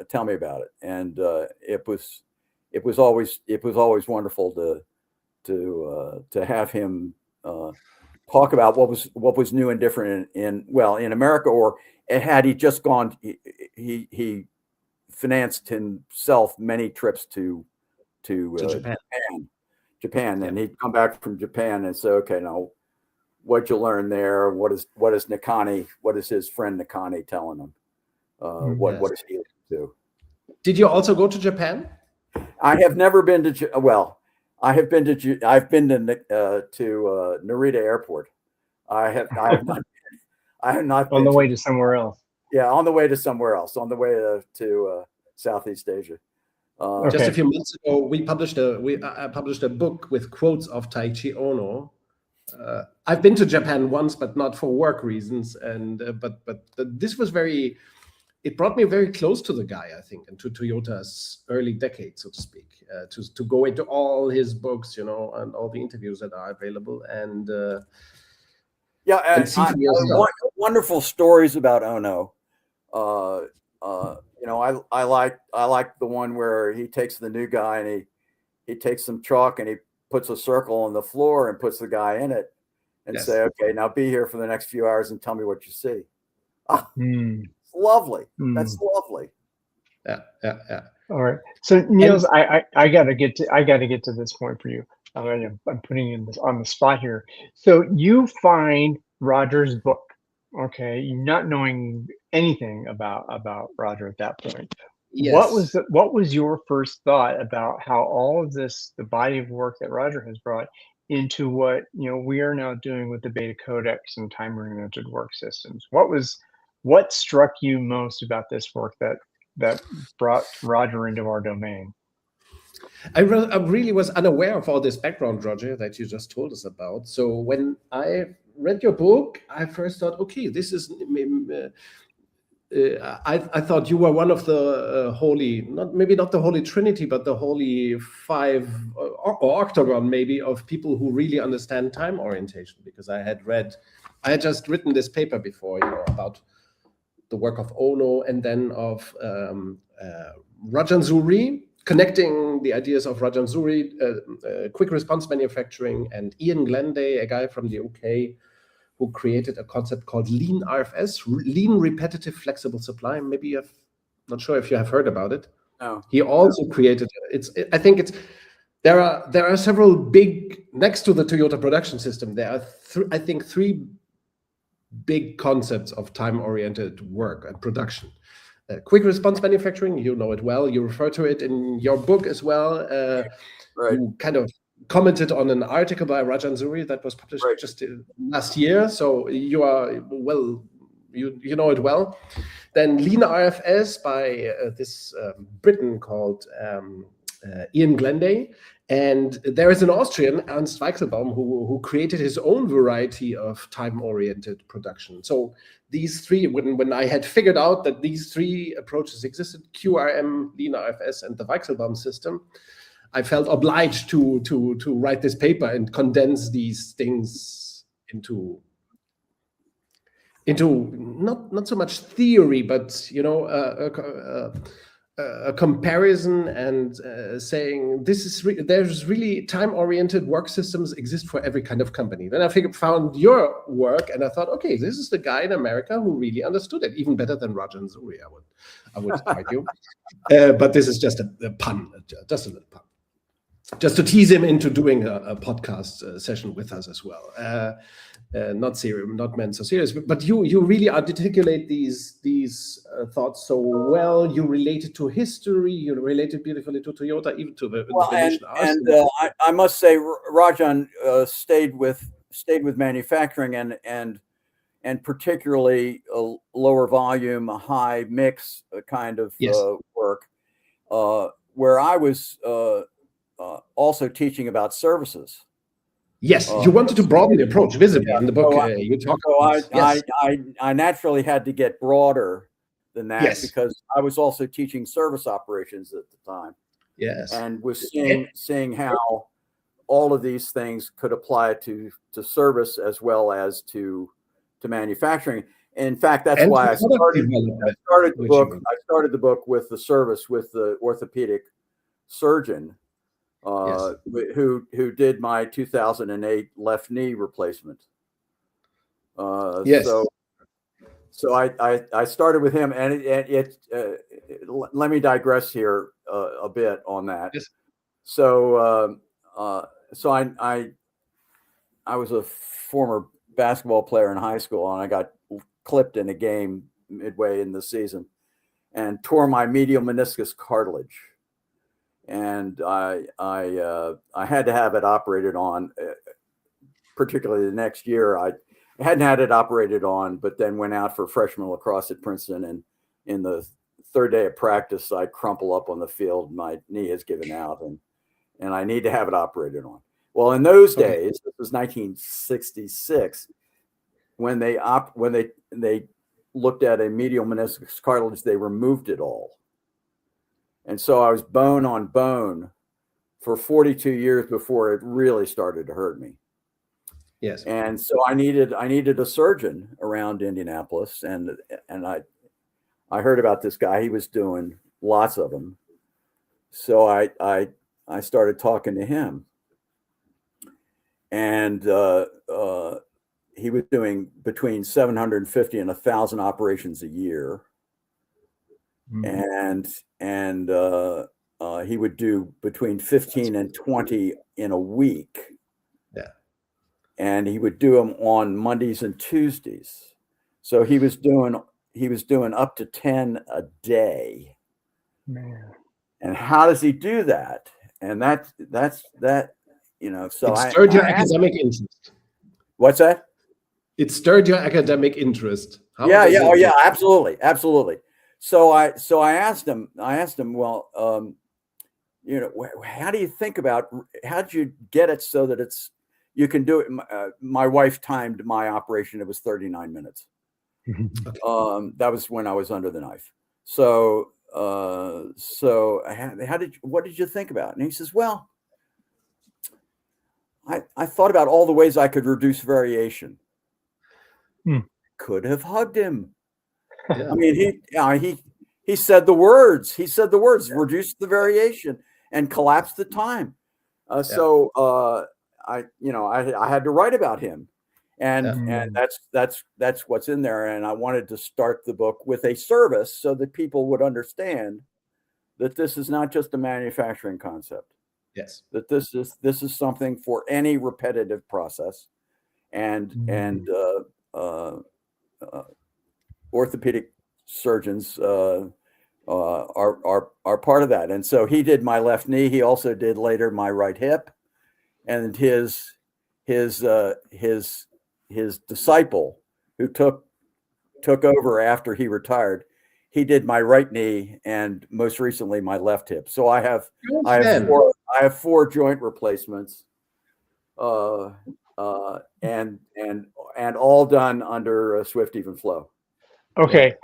tell me about it. And it was always wonderful to have him talk about what was new and different in America, or had he just gone, he financed himself many trips to Japan, and he'd come back from Japan and say, okay, now what'd you learn there? What is Nakane? What is his friend Nakane telling him? What is he up to? Did you also go to Japan? I have never been to well. I've been to Narita Airport. I have not. I have not On been the way to somewhere else. Yeah, on the way to somewhere else. On the way to Southeast Asia. Just a Okay. few months ago, I published a book with quotes of Taiichi Ono. I've been to Japan once, but not for work reasons. And but this was very. It brought me very close to the guy, I think, and to Toyota's early decade, so to speak, to go into all his books, and all the interviews that are available, and see for yourself. Wonderful stories about Ono. I like the one where he takes the new guy and he takes some chalk and he puts a circle on the floor and puts the guy in it and say, okay, now be here for the next few hours and tell me what you see. It's lovely. That's lovely. Yeah. All right. So Niels, I gotta get to this point for you. I'm putting you on the spot here. So you find Roger's book, okay, not knowing anything about Roger at that point. Yes. What was your first thought about how all of this, the body of work that Roger has brought into what we are now doing with the Beta Codex and time-oriented work systems? What struck you most about this work that brought Roger into our domain? I really was unaware of all this background, Roger, that you just told us about. So when I read your book, I first thought, okay, this is. I thought you were one of the holy, maybe not the Holy Trinity, but the Holy Five or Octagon, maybe, of people who really understand time orientation. Because I had just written this paper before, about the work of Ono and then of Rajan Zuri, connecting the ideas of Rajan Zuri, quick response manufacturing, and Ian Glenday, a guy from the UK, who created a concept called lean RFS, lean repetitive flexible supply. Maybe not sure if you have heard about it. No. He also created there are several big, next to the Toyota production system, there are I think three big concepts of time-oriented work and production. Quick response manufacturing, you know it well. You refer to it in your book as well. Right. You kind of commented on an article by Rajan Zuri that was published just last year. So you are you know it well. Then Lean RFS by this Briton called Ian Glenday. And there is an Austrian, Ernst Weichselbaum, who created his own variety of time-oriented production. So these three, when I had figured out that these three approaches existed, QRM, Lean RFS, and the Weichselbaum system, I felt obliged to write this paper and condense these things into not so much theory, but a comparison and saying there's really time-oriented work systems exist for every kind of company. Then I found your work and I thought, okay, this is the guy in America who really understood it, even better than Rajan Zuri, I would argue. But this is just a pun, just a little pun, just to tease him into doing a podcast session with us as well. Not meant so serious, but you really articulate these thoughts so well. You relate it to history. You relate it beautifully to Toyota, even to the Venetian arsenal. And I must say, Rajan stayed with manufacturing and particularly a lower volume, high mix kind of work, where I was also teaching about services. Yes, you wanted to broaden the approach visibly in the book. You talk. I naturally had to get broader than that because I was also teaching service operations at the time. Yes, and was seeing how all of these things could apply to service as well as to manufacturing. In fact, that's why I started the book. I started the book with the service with the orthopedic surgeon. Who did my 2008 left knee replacement. So I started with him, and let me digress here a bit on that. Yes. So I was a former basketball player in high school, and I got clipped in a game midway in the season. and tore my medial meniscus cartilage. And I had to have it operated on, particularly the next year. I hadn't had it operated on, but then went out for freshman lacrosse at Princeton. And in the third day of practice, I crumple up on the field. My knee has given out, and I need to have it operated on. Well, in those days, it was 1966, when they looked at a medial meniscus cartilage, they removed it all. And so I was bone on bone for 42 years before it really started to hurt me. Yes. And so I needed a surgeon around Indianapolis, and I heard about this guy. He was doing lots of them. So I started talking to him, and he was doing between 750 and 1,000 operations a year. And he would do between 15 and 20 in a week. Yeah. And he would do them on Mondays and Tuesdays. So he was doing up to 10 a day. Man. And how does he do that? And that's you know, so it stirred your academic interest. What's that? It stirred your academic interest. Yeah, absolutely. So I asked him, well, you know, how do you think about, how did you get it so that you can do it? My wife timed my operation. It was 39 minutes. Okay. That was when I was under the knife. So what did you think about? And he says, well, I thought about all the ways I could reduce variation. Could have hugged him. Yeah. I mean, he said the words. He said the words, reduce the variation and collapse the time. So I had to write about him, and that's what's in there. And I wanted to start the book with a service so that people would understand that this is not just a manufacturing concept. Yes, that this is something for any repetitive process, and orthopedic surgeons are part of that. And so he did my left knee. He also did later my right hip, and his disciple who took over after he retired, he did my right knee and most recently my left hip. So I have four joint replacements, and all done under Swift Even Flow. Okay.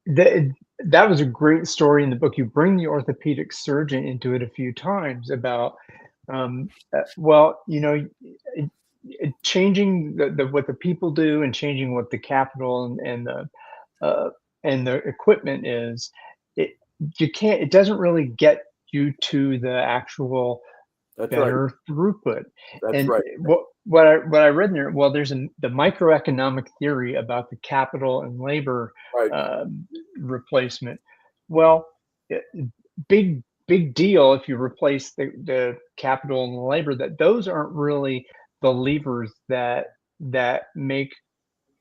That was a great story in the book. You bring the orthopedic surgeon into it a few times about, well, you know, changing what the people do and changing what the capital and the equipment is. It doesn't really get you to the actual better throughput. That's right. What I read in there, well, there's the microeconomic theory about the capital and labor replacement. Well, big deal if you replace the capital and the labor, that those aren't really the levers that make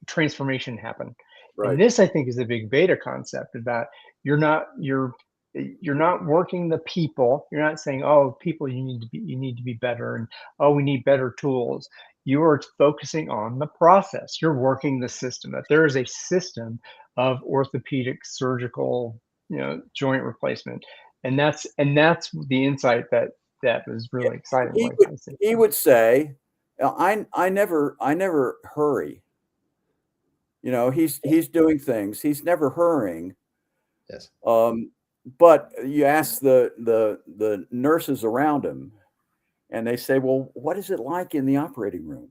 transformation happen. Right. And this, I think, is the big beta concept about you're not working the people. You're not saying, oh, people, you need to be better, and oh, we need better tools. You are focusing on the process. You're working the system. That there is a system of orthopedic surgical, joint replacement, and that's the insight that was really exciting. He would say, I never hurry. He's doing things. He's never hurrying. Yes. But you ask the nurses around him, and they say, well, what is it like in the operating room?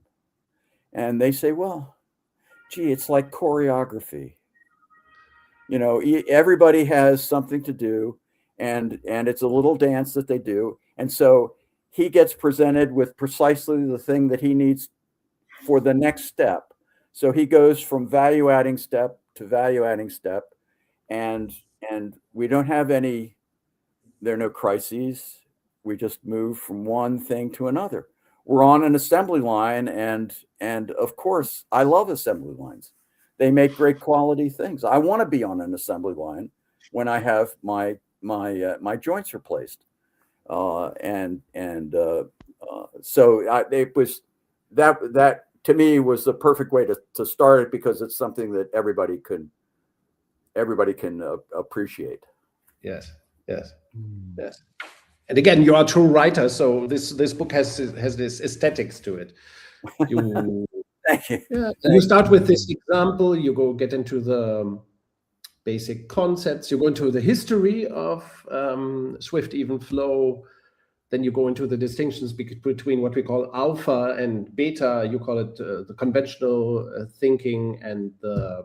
And they say, well, gee, it's like choreography. Everybody has something to do, and it's a little dance that they do. And so he gets presented with precisely the thing that he needs for the next step. So he goes from value adding step to value adding step, and we don't have there are no crises. We just move from one thing to another. We're on an assembly line, and of course, I love assembly lines. They make great quality things. I want to be on an assembly line when I have my joints replaced. So it was that to me was the perfect way to start it, because it's something that everybody can appreciate. Yes, yes, yes. And again, you are a true writer, so this book has this aesthetics to it. You Thank you. Yeah, you start with this example. You get into the basic concepts. You go into the history of swift even flow. Then you go into the distinctions between what we call alpha and beta. You call it the conventional thinking and the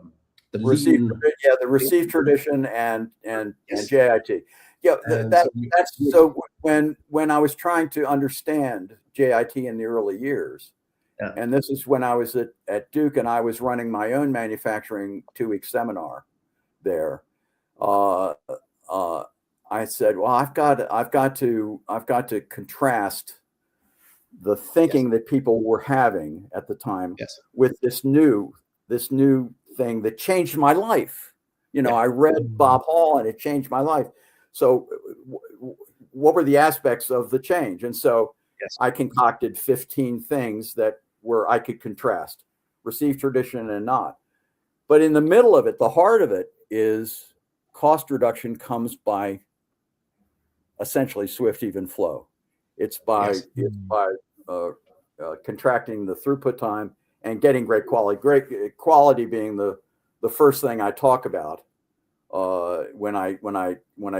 Received, lean. the received tradition and Yes. JIT. Yeah, And that's so when I was trying to understand JIT in the early years, yeah. and this is when I was at Duke and I was running my own manufacturing 2-week seminar there. I said, well, I've got to contrast the thinking Yes. that people were having at the time Yes. with this new thing that changed my life. You know, I read Bob Hall and it changed my life. So what were the aspects of the change? And so Yes. I concocted 15 things that where I could contrast received tradition and not. But in the middle of it, the heart of it is cost reduction comes by essentially swift even flow. It's by contracting the throughput time and getting great quality. Great quality being the first thing I talk about when I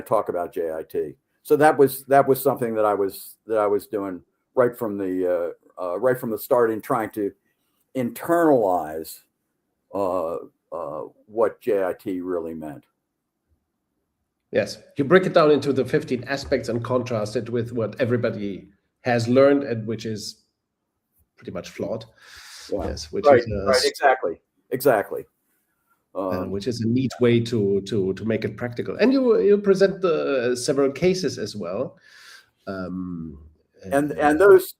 talk about JIT. So that was something that I was doing right from the start, in trying to internalize what JIT really meant. Yes, you break it down into the 15 aspects and contrast it with what everybody has learned, and which is pretty much flawed. Yeah. Yes, which right, is exactly. Which is a neat way to make it practical. And you present the several cases as well. And those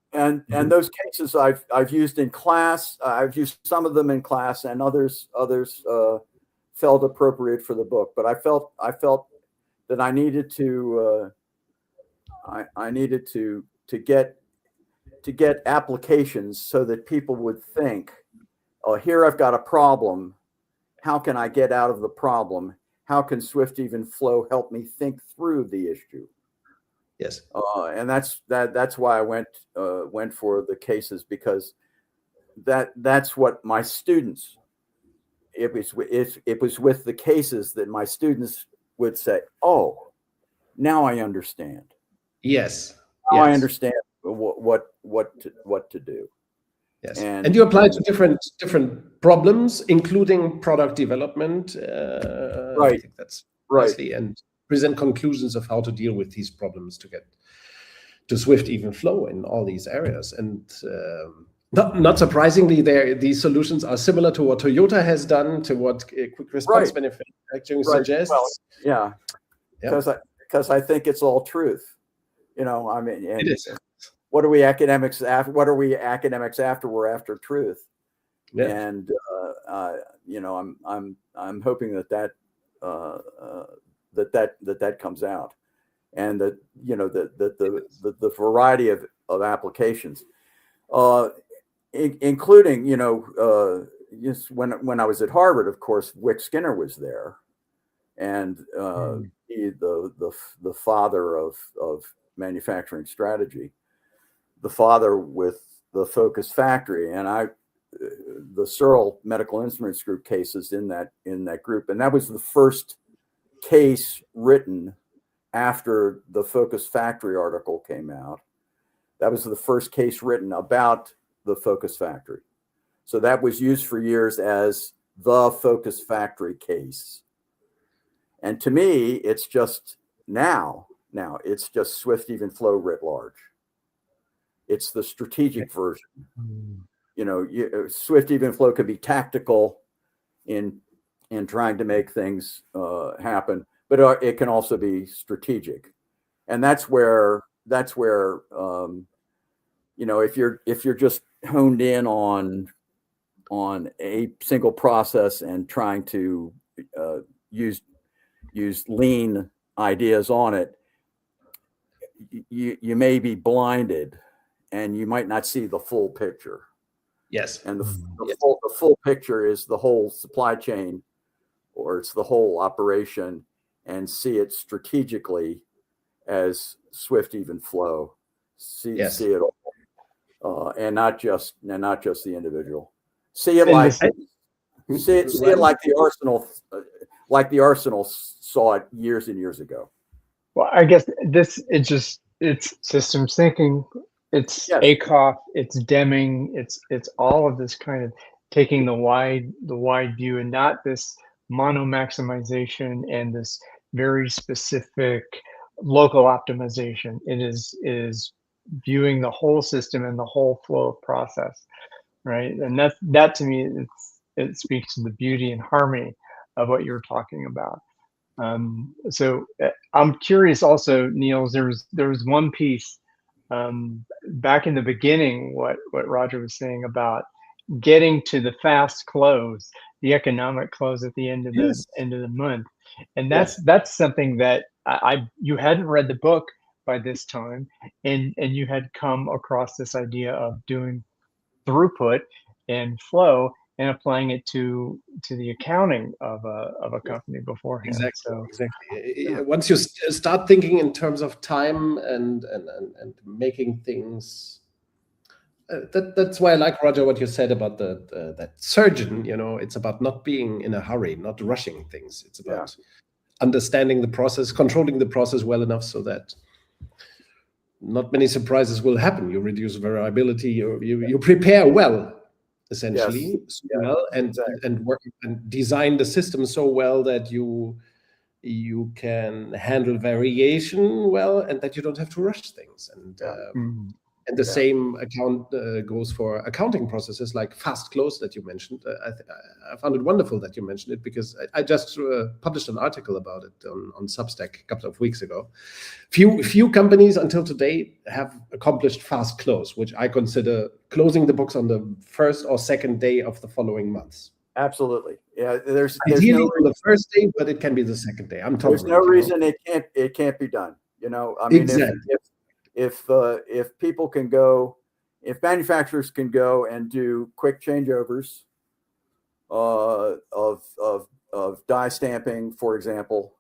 cases I've used in class. I've used some of them in class, and others felt appropriate for the book. But I felt that I needed to I needed to get applications so that people would think, oh, here I've got a problem. How can I get out of the problem? How can Swift Even Flow help me think through the issue? Yes. And that's why I went for the cases, because that's what my students. It was with the cases that my students would say, "Oh, now I understand." Yes. Now I understand what to do. Yes, and you apply to different problems, including product development. Right. I think that's right. nicely, and present conclusions of how to deal with these problems to get to Swift Even Flow in all these areas. And not surprisingly, these solutions are similar to what Toyota has done, to what quick response manufacturing suggests. Well, yeah, because I think it's all truth. You know, I mean, it is. What are we academics after? What are we academics after? We're after truth. Yeah. And you know, I'm hoping that comes out, and that, you know, the variety of applications, including, you know, just when I was at Harvard, of course, Wick Skinner was there, and he, the father of manufacturing strategy, the father with the Focus Factory, and the Searle Medical Instruments Group cases in that group, and that was the first case written after the Focus Factory article came out. That was the first case written about the Focus Factory. So that was used for years as the Focus Factory case. And to me, it's just now it's just Swift Even Flow writ large. It's the strategic version. You know, Swift Even Flow could be tactical in trying to make things happen, but it can also be strategic. And that's where you know, if you're just honed in on a single process and trying to use use lean ideas on it, you may be blinded, and you might not see the full picture. Yes. And Yes. the full picture is the whole supply chain, or it's the whole operation, and see it strategically as swift, even flow. See it all, and not just the individual. See it like see it like the Arsenal, saw it years and years ago. Well, I guess it's systems thinking, it's ACOF, it's Deming, it's all of this kind of taking the wide view, and not this mono maximization and this very specific local optimization. It is viewing the whole system and the whole flow of process, right? And that to me, it speaks to the beauty and harmony of what you're talking about. So I'm curious also, Niels, there was one piece back in the beginning, what Roger was saying about getting to the fast close, the economic close at the end of the month. And that's something that you hadn't read the book by this time, and you had come across this idea of doing throughput and flow and applying it to the accounting of a company beforehand. Exactly. Once you start thinking in terms of time and making things, that's why I like, Roger, what you said about that surgeon. It's about not being in a hurry, not rushing things. It's about understanding the process, controlling the process well enough so that not many surprises will happen. You reduce variability. You prepare well, essentially, well, and work and design the system so well that you can handle variation well, and that you don't have to rush things. And the same goes for accounting processes like fast close that you mentioned. I found it wonderful that you mentioned it, because I just published an article about it on Substack a couple of weeks ago. Few companies until today have accomplished fast close, which I consider closing the books on the first or second day of the following months. Absolutely, yeah. There's ideally on the first day, but it can be the second day. There's no reason it can't be done. I mean, if people can go, if manufacturers can go and do quick changeovers of die stamping, for example,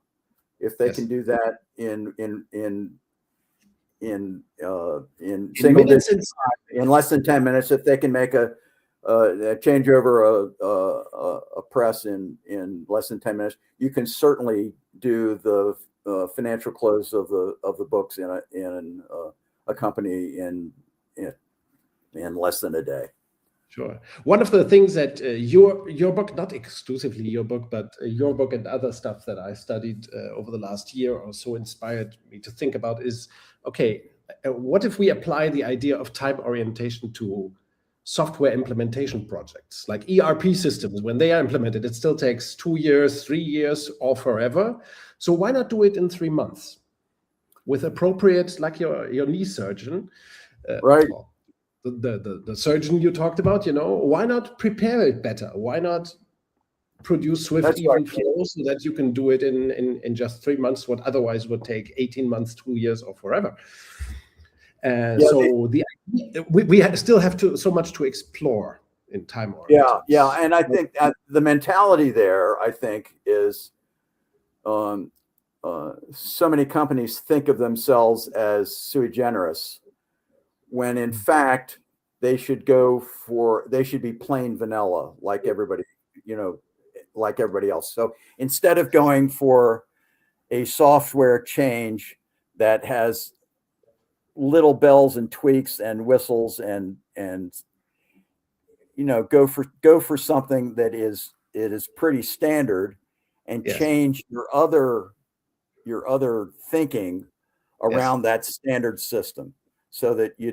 if they can do that in single digits, in less than 10 minutes, if they can make a changeover a press in less than 10 minutes, you can certainly do the financial close of the books in a company in less than a day. Sure. One of the things that your book, not exclusively your book, but your book and other stuff that I studied over the last year or so inspired me to think about is, okay, what if we apply the idea of time orientation to software implementation projects like ERP systems? When they are implemented, it still takes 2 years, 3 years, or forever. So why not do it in 3 months with appropriate, like your knee surgeon, right? The surgeon you talked about, why not prepare it better? Why not produce swift, even flow so that you can do it in just 3 months, what otherwise would take 18 months, 2 years, or forever? We still have so much to explore in time. And I think the mentality there, I think, is so many companies think of themselves as sui generis, when in fact they should be plain vanilla, like everybody else. So instead of going for a software change that has little bells and tweaks and whistles and go for something that is pretty standard, and change your other thinking around that standard system, so that you're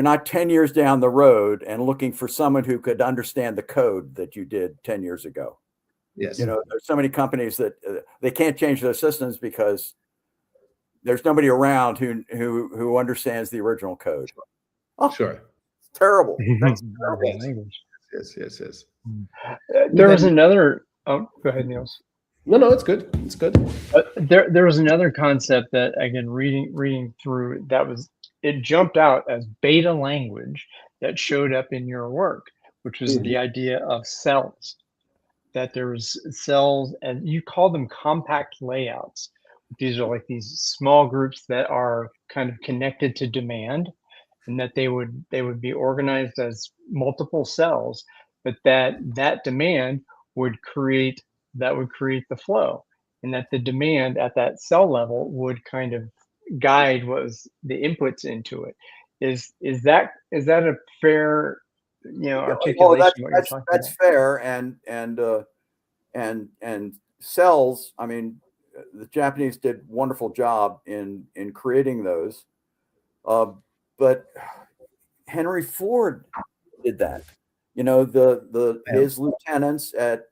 not 10 years down the road and looking for someone who could understand the code that you did 10 years ago. Yes. There's so many companies that they can't change their systems because there's nobody around who understands the original code. Sure. Terrible. That's terrible language. Yes. There was Then another. Oh, go ahead, Niels. no, it's good. It's good. There was another concept that, again, reading through, that was, it jumped out as beta language that showed up in your work, which was Mhm. the idea of cells. That there was cells, and you call them compact layouts. These are like these small groups that are kind of connected to demand, and that they would be organized as multiple cells, but that demand would create the flow, and that the demand at that cell level would kind of guide what was the inputs into it. Is that a fair, Yeah, well, articulation of what you're talking that's about? fair, and cells. I mean, the Japanese did wonderful job in creating those, uh, but Henry Ford did that. You know, the Yeah. his lieutenants at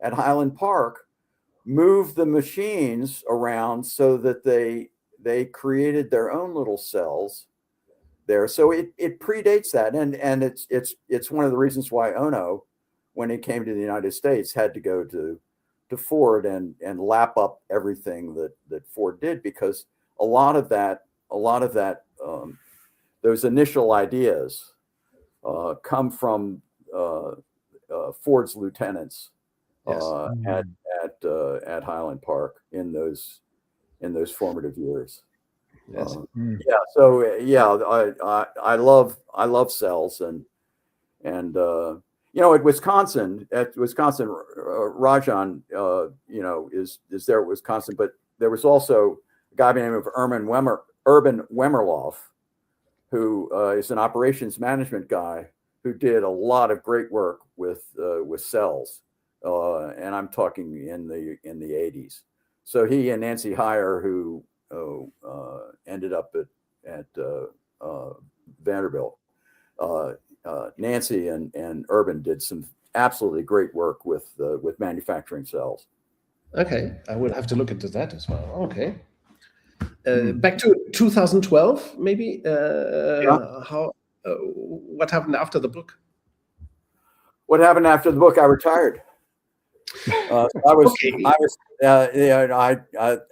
Highland Park moved the machines around so that they created their own little cells there. So it predates that, and it's one of the reasons why Ono, when he came to the United States, had to go to Ford and lap up everything that Ford did, because a lot of that those initial ideas come from Ford's lieutenants Yes. uh, at Mm. at Highland Park in those formative years. Yes. Mm. Yeah, so yeah, I love cells, and at Wisconsin, Rijon is there at Wisconsin, but there was also a guy by the name of Urban Wemerloff, who is an operations management guy who did a lot of great work with cells, and I'm talking in the 80s. So he and Nancy Heyer, who ended up at Vanderbilt, Nancy and Urban did some absolutely great work with manufacturing cells. Okay, I will have to look into that as well. Okay. Mm. Back to 2012, maybe. Yeah. How? What happened after the book? What happened after the book? I retired. I was, Okay. I was,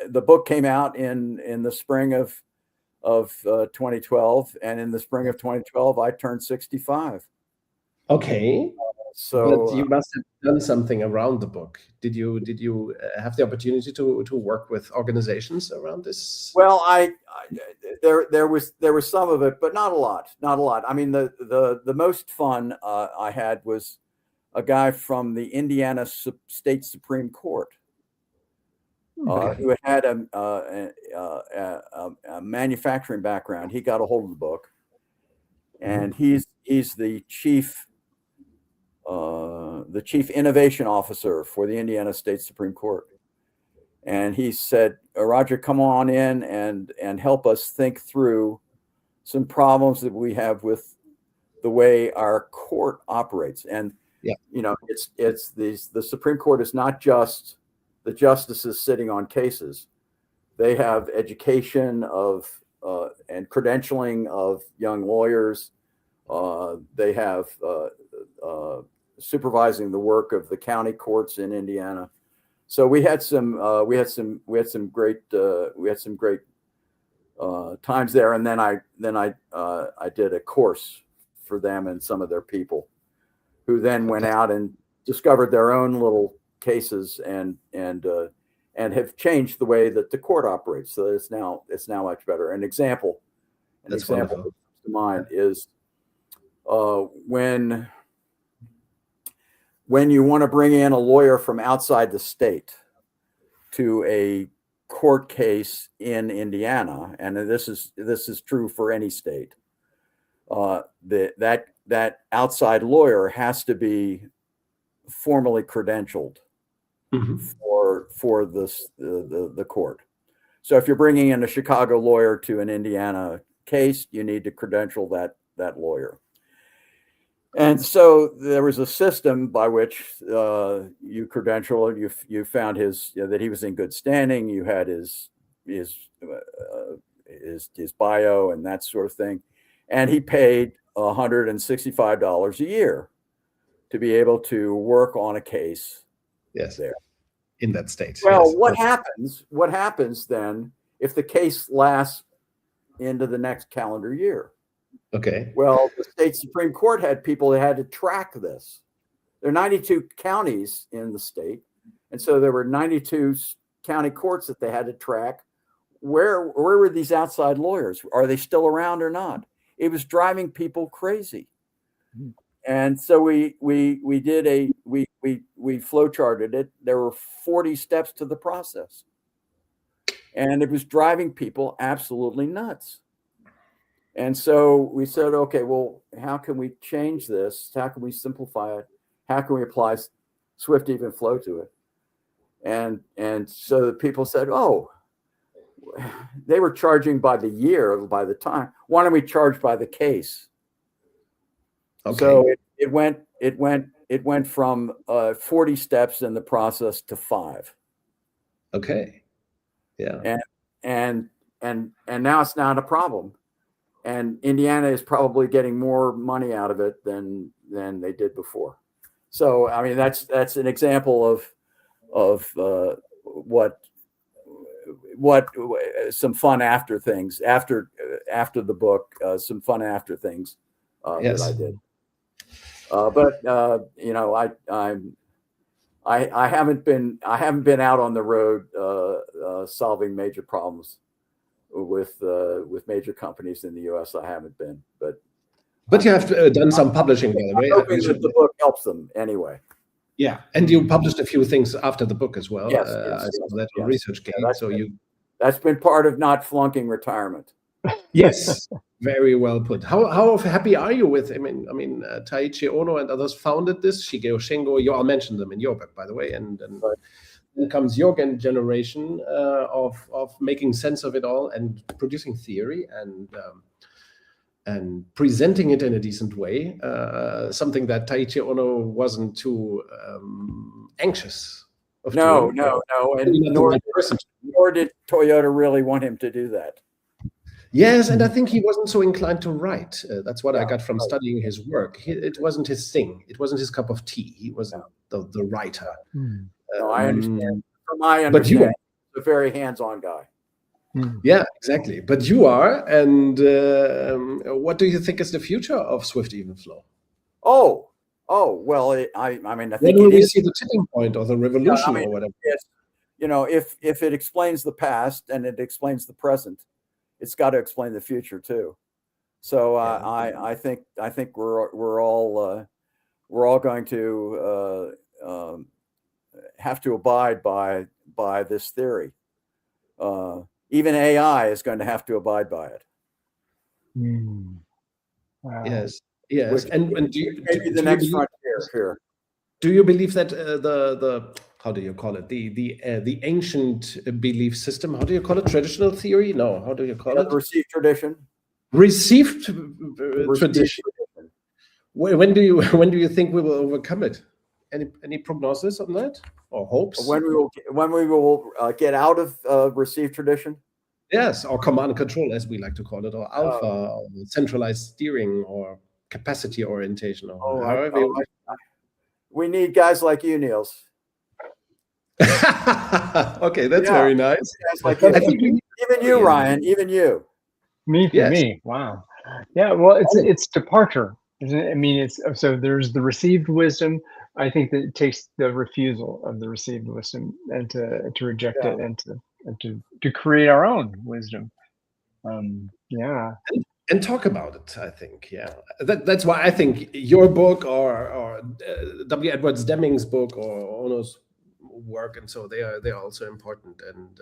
the book came out in the spring of 2012, and in the spring of 2012, I turned 65. Okay. But So you must have done something around the book. Did you have the opportunity to work with organizations around this? well, there was some of it, but not a lot, not a lot. I mean, the most fun I had was a guy from the Indiana State Supreme Court, Okay. who had a manufacturing background. He got a hold of the book, and he's the chief innovation officer for the Indiana State Supreme Court. And he said, Roger, come on in and help us think through some problems that we have with the way our court operates. And Yeah. the Supreme Court is not just the justices sitting on cases. They have education of and credentialing of young lawyers. They have supervising the work of the county courts in Indiana. So we had some great times there, and then I did a course for them and some of their people, who then went out and discovered their own little cases and have changed the way that the court operates. So it's now much better. An example That's that wonderful. comes to mind is when you want to bring in a lawyer from outside the state to a court case in Indiana, and this is true for any state, that outside lawyer has to be formally credentialed Mhm. for the court. So if you're bringing in a Chicago lawyer to an Indiana case, you need to credential that lawyer. And so there was a system by which you credential. You found that he was in good standing. You had his bio and that sort of thing, and he paid $165 a year to be able to work on a case. Yes. There. In that state. Well, yes. What happens then if the case lasts into the next calendar year? Okay. Well, the state Supreme Court had people that had to track this. There are 92 counties in the state, and so there were 92 county courts that they had to track. Where were these outside lawyers? Are they still around or not? It was driving people crazy. And so we flow charted it. There were 40 steps to the process, and it was driving people absolutely nuts. And so we said, okay, well, how can we change this? How can we simplify it? How can we apply Swift Even Flow to it? And so the people said, oh, they were charging by the year, by the time. Why don't we charge by the case? Okay. So it went from 40 steps in the process to 5. Okay. Yeah. And now it's not a problem. And Indiana is probably getting more money out of it than they did before. So I mean that's an example of what some fun after things after the book, some fun after things yes. that I did. But you know, I haven't been out on the road solving major problems with major companies in the U.S. I haven't been, but you have done some publishing, by the way. I'm hoping that the book helps them anyway. Yeah, and you published a few things after the book as well. Yes, I saw that on ResearchGate. That's been part of not flunking retirement. Yes, very well put. How happy are you with? I mean, Taiichi Ohno and others founded this. Shigeo Shingo, you all mentioned them in your book, by the way, and right. Then comes your generation of making sense of it all and producing theory and presenting it in a decent way. Something that Taiichi Ohno wasn't too anxious of doing. No, and nor did Toyota really want him to do that. Yes, and I think he wasn't so inclined to write. That's what I got from studying his work. It wasn't his thing. It wasn't his cup of tea. He wasn't the writer. No, I understand. From my understanding, but you are a very hands-on guy. Yeah, exactly. But you are, and what do you think is the future of Swift Even Flow? Oh, well, I mean, I think when will we see the tipping point or the revolution or whatever? You know, if it explains the past and it explains the present, it's got to explain the future too. So I think we're all going to have to abide by this theory. Even AI is going to have to abide by it. Wow. Yes. And do you, maybe the next frontier here. Do you believe that the how do you call it, the ancient belief system? How do you call it? Traditional theory? No. How do you call it? Received tradition. Received tradition. When do you think we will overcome it? Any prognosis on that or hopes? When we will get out of received tradition? Yes, or command and control, as we like to call it, or alpha, or centralized steering, or capacity orientation, or however. We need guys like you, Niels. Okay, that's very nice. Like even you, Ryan, even you. Me. Wow. Yeah. Well, it's departure. I mean, so there's the received wisdom. I think that it takes the refusal of the received wisdom and to reject it and to create our own wisdom. And talk about it. I think, that's why I think your book or W. Edwards Deming's book or Ohno's work, and so they are also important. And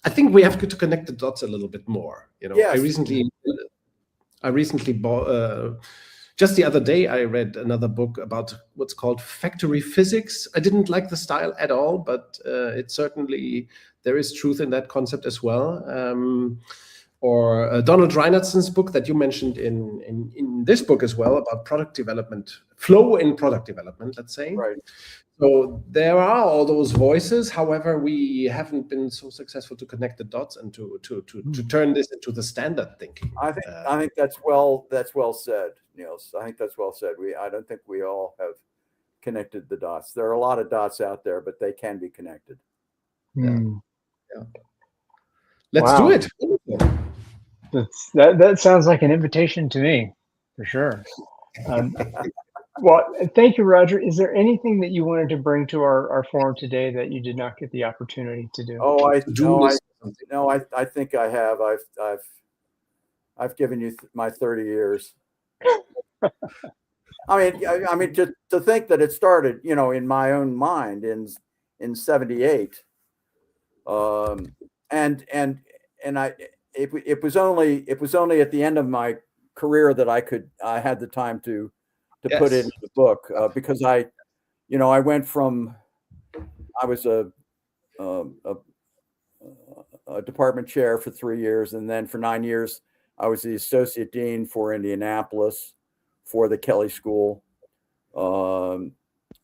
I think we have to connect the dots a little bit more. You know, yes. I recently bought. Just the other day, I read another book about what's called factory physics. I didn't like the style at all, but it certainly, there is truth in that concept as well. Or Donald Reinertson's book that you mentioned in this book as well about product development, flow in product development, let's say. Right. So there are all those voices. However, we haven't been so successful to connect the dots and to turn this into the standard thinking. I think that's well said, Niels. I think that's well said. I don't think we all connected the dots. There are a lot of dots out there, but they can be connected. Hmm. Yeah. Let's Wow. do it. That sounds like an invitation to me, for sure. Well, thank you, Roger. Is there anything that you wanted to bring to our forum today that you did not get the opportunity to do? Oh, I I think I have. I've given you my 30 years. I mean, to think that it started, you know, in my own mind in '78, and it was only at the end of my career that I had the time to put it in the book, because I went from, I was a department chair for 3 years, and then for 9 years I was the associate dean for Indianapolis for the Kelly School, and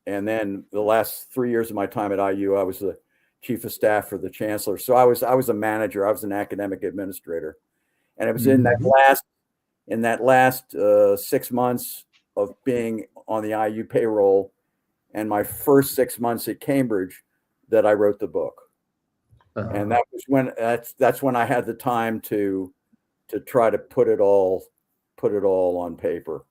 then the last 3 years of my time at IU I was the chief of staff for the chancellor. So I was a manager. I was an academic administrator, and it was in that last 6 months of being on the IU payroll and my first 6 months at Cambridge that I wrote the book. And that was when that's when I had the time to try to put it all on paper.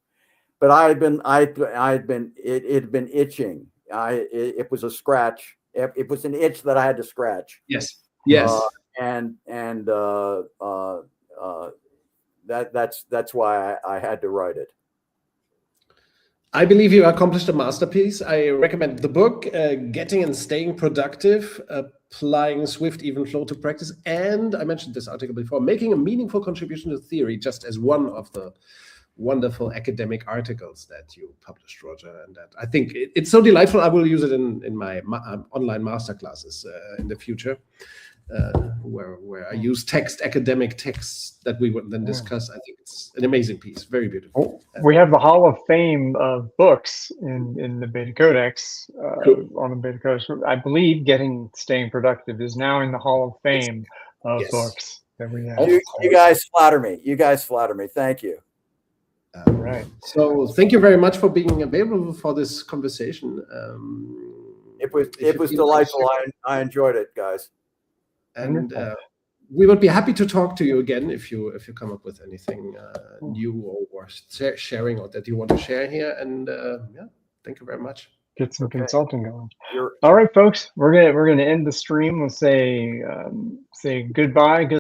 But it had been itching. It was a scratch. It was an itch that I had to scratch. Yes. That's why I had to write it. I believe you accomplished a masterpiece. I recommend the book, Getting and Staying Productive, Applying Swift Even Flow to Practice. And I mentioned this article before, Making a Meaningful Contribution to Theory, just as one of the wonderful academic articles that you published, Roger. And that I think it's so delightful. I will use it in my online masterclasses in the future, where I use academic texts that we would then discuss. I think it's an amazing piece, very beautiful. We have the Hall of Fame of books in the Beta Codex, on the Beta Codex. I believe Staying Productive is now in the Hall of Fame of books that we have. You guys flatter me. Thank you. Right. So thank you very much for being available for this conversation. It was delightful. I enjoyed it, guys. And we would be happy to talk to you again if you come up with anything new or worth sharing, or that you want to share here. And thank you very much. Get some consulting going. All right, folks, we're gonna end the stream. We'll say goodbye.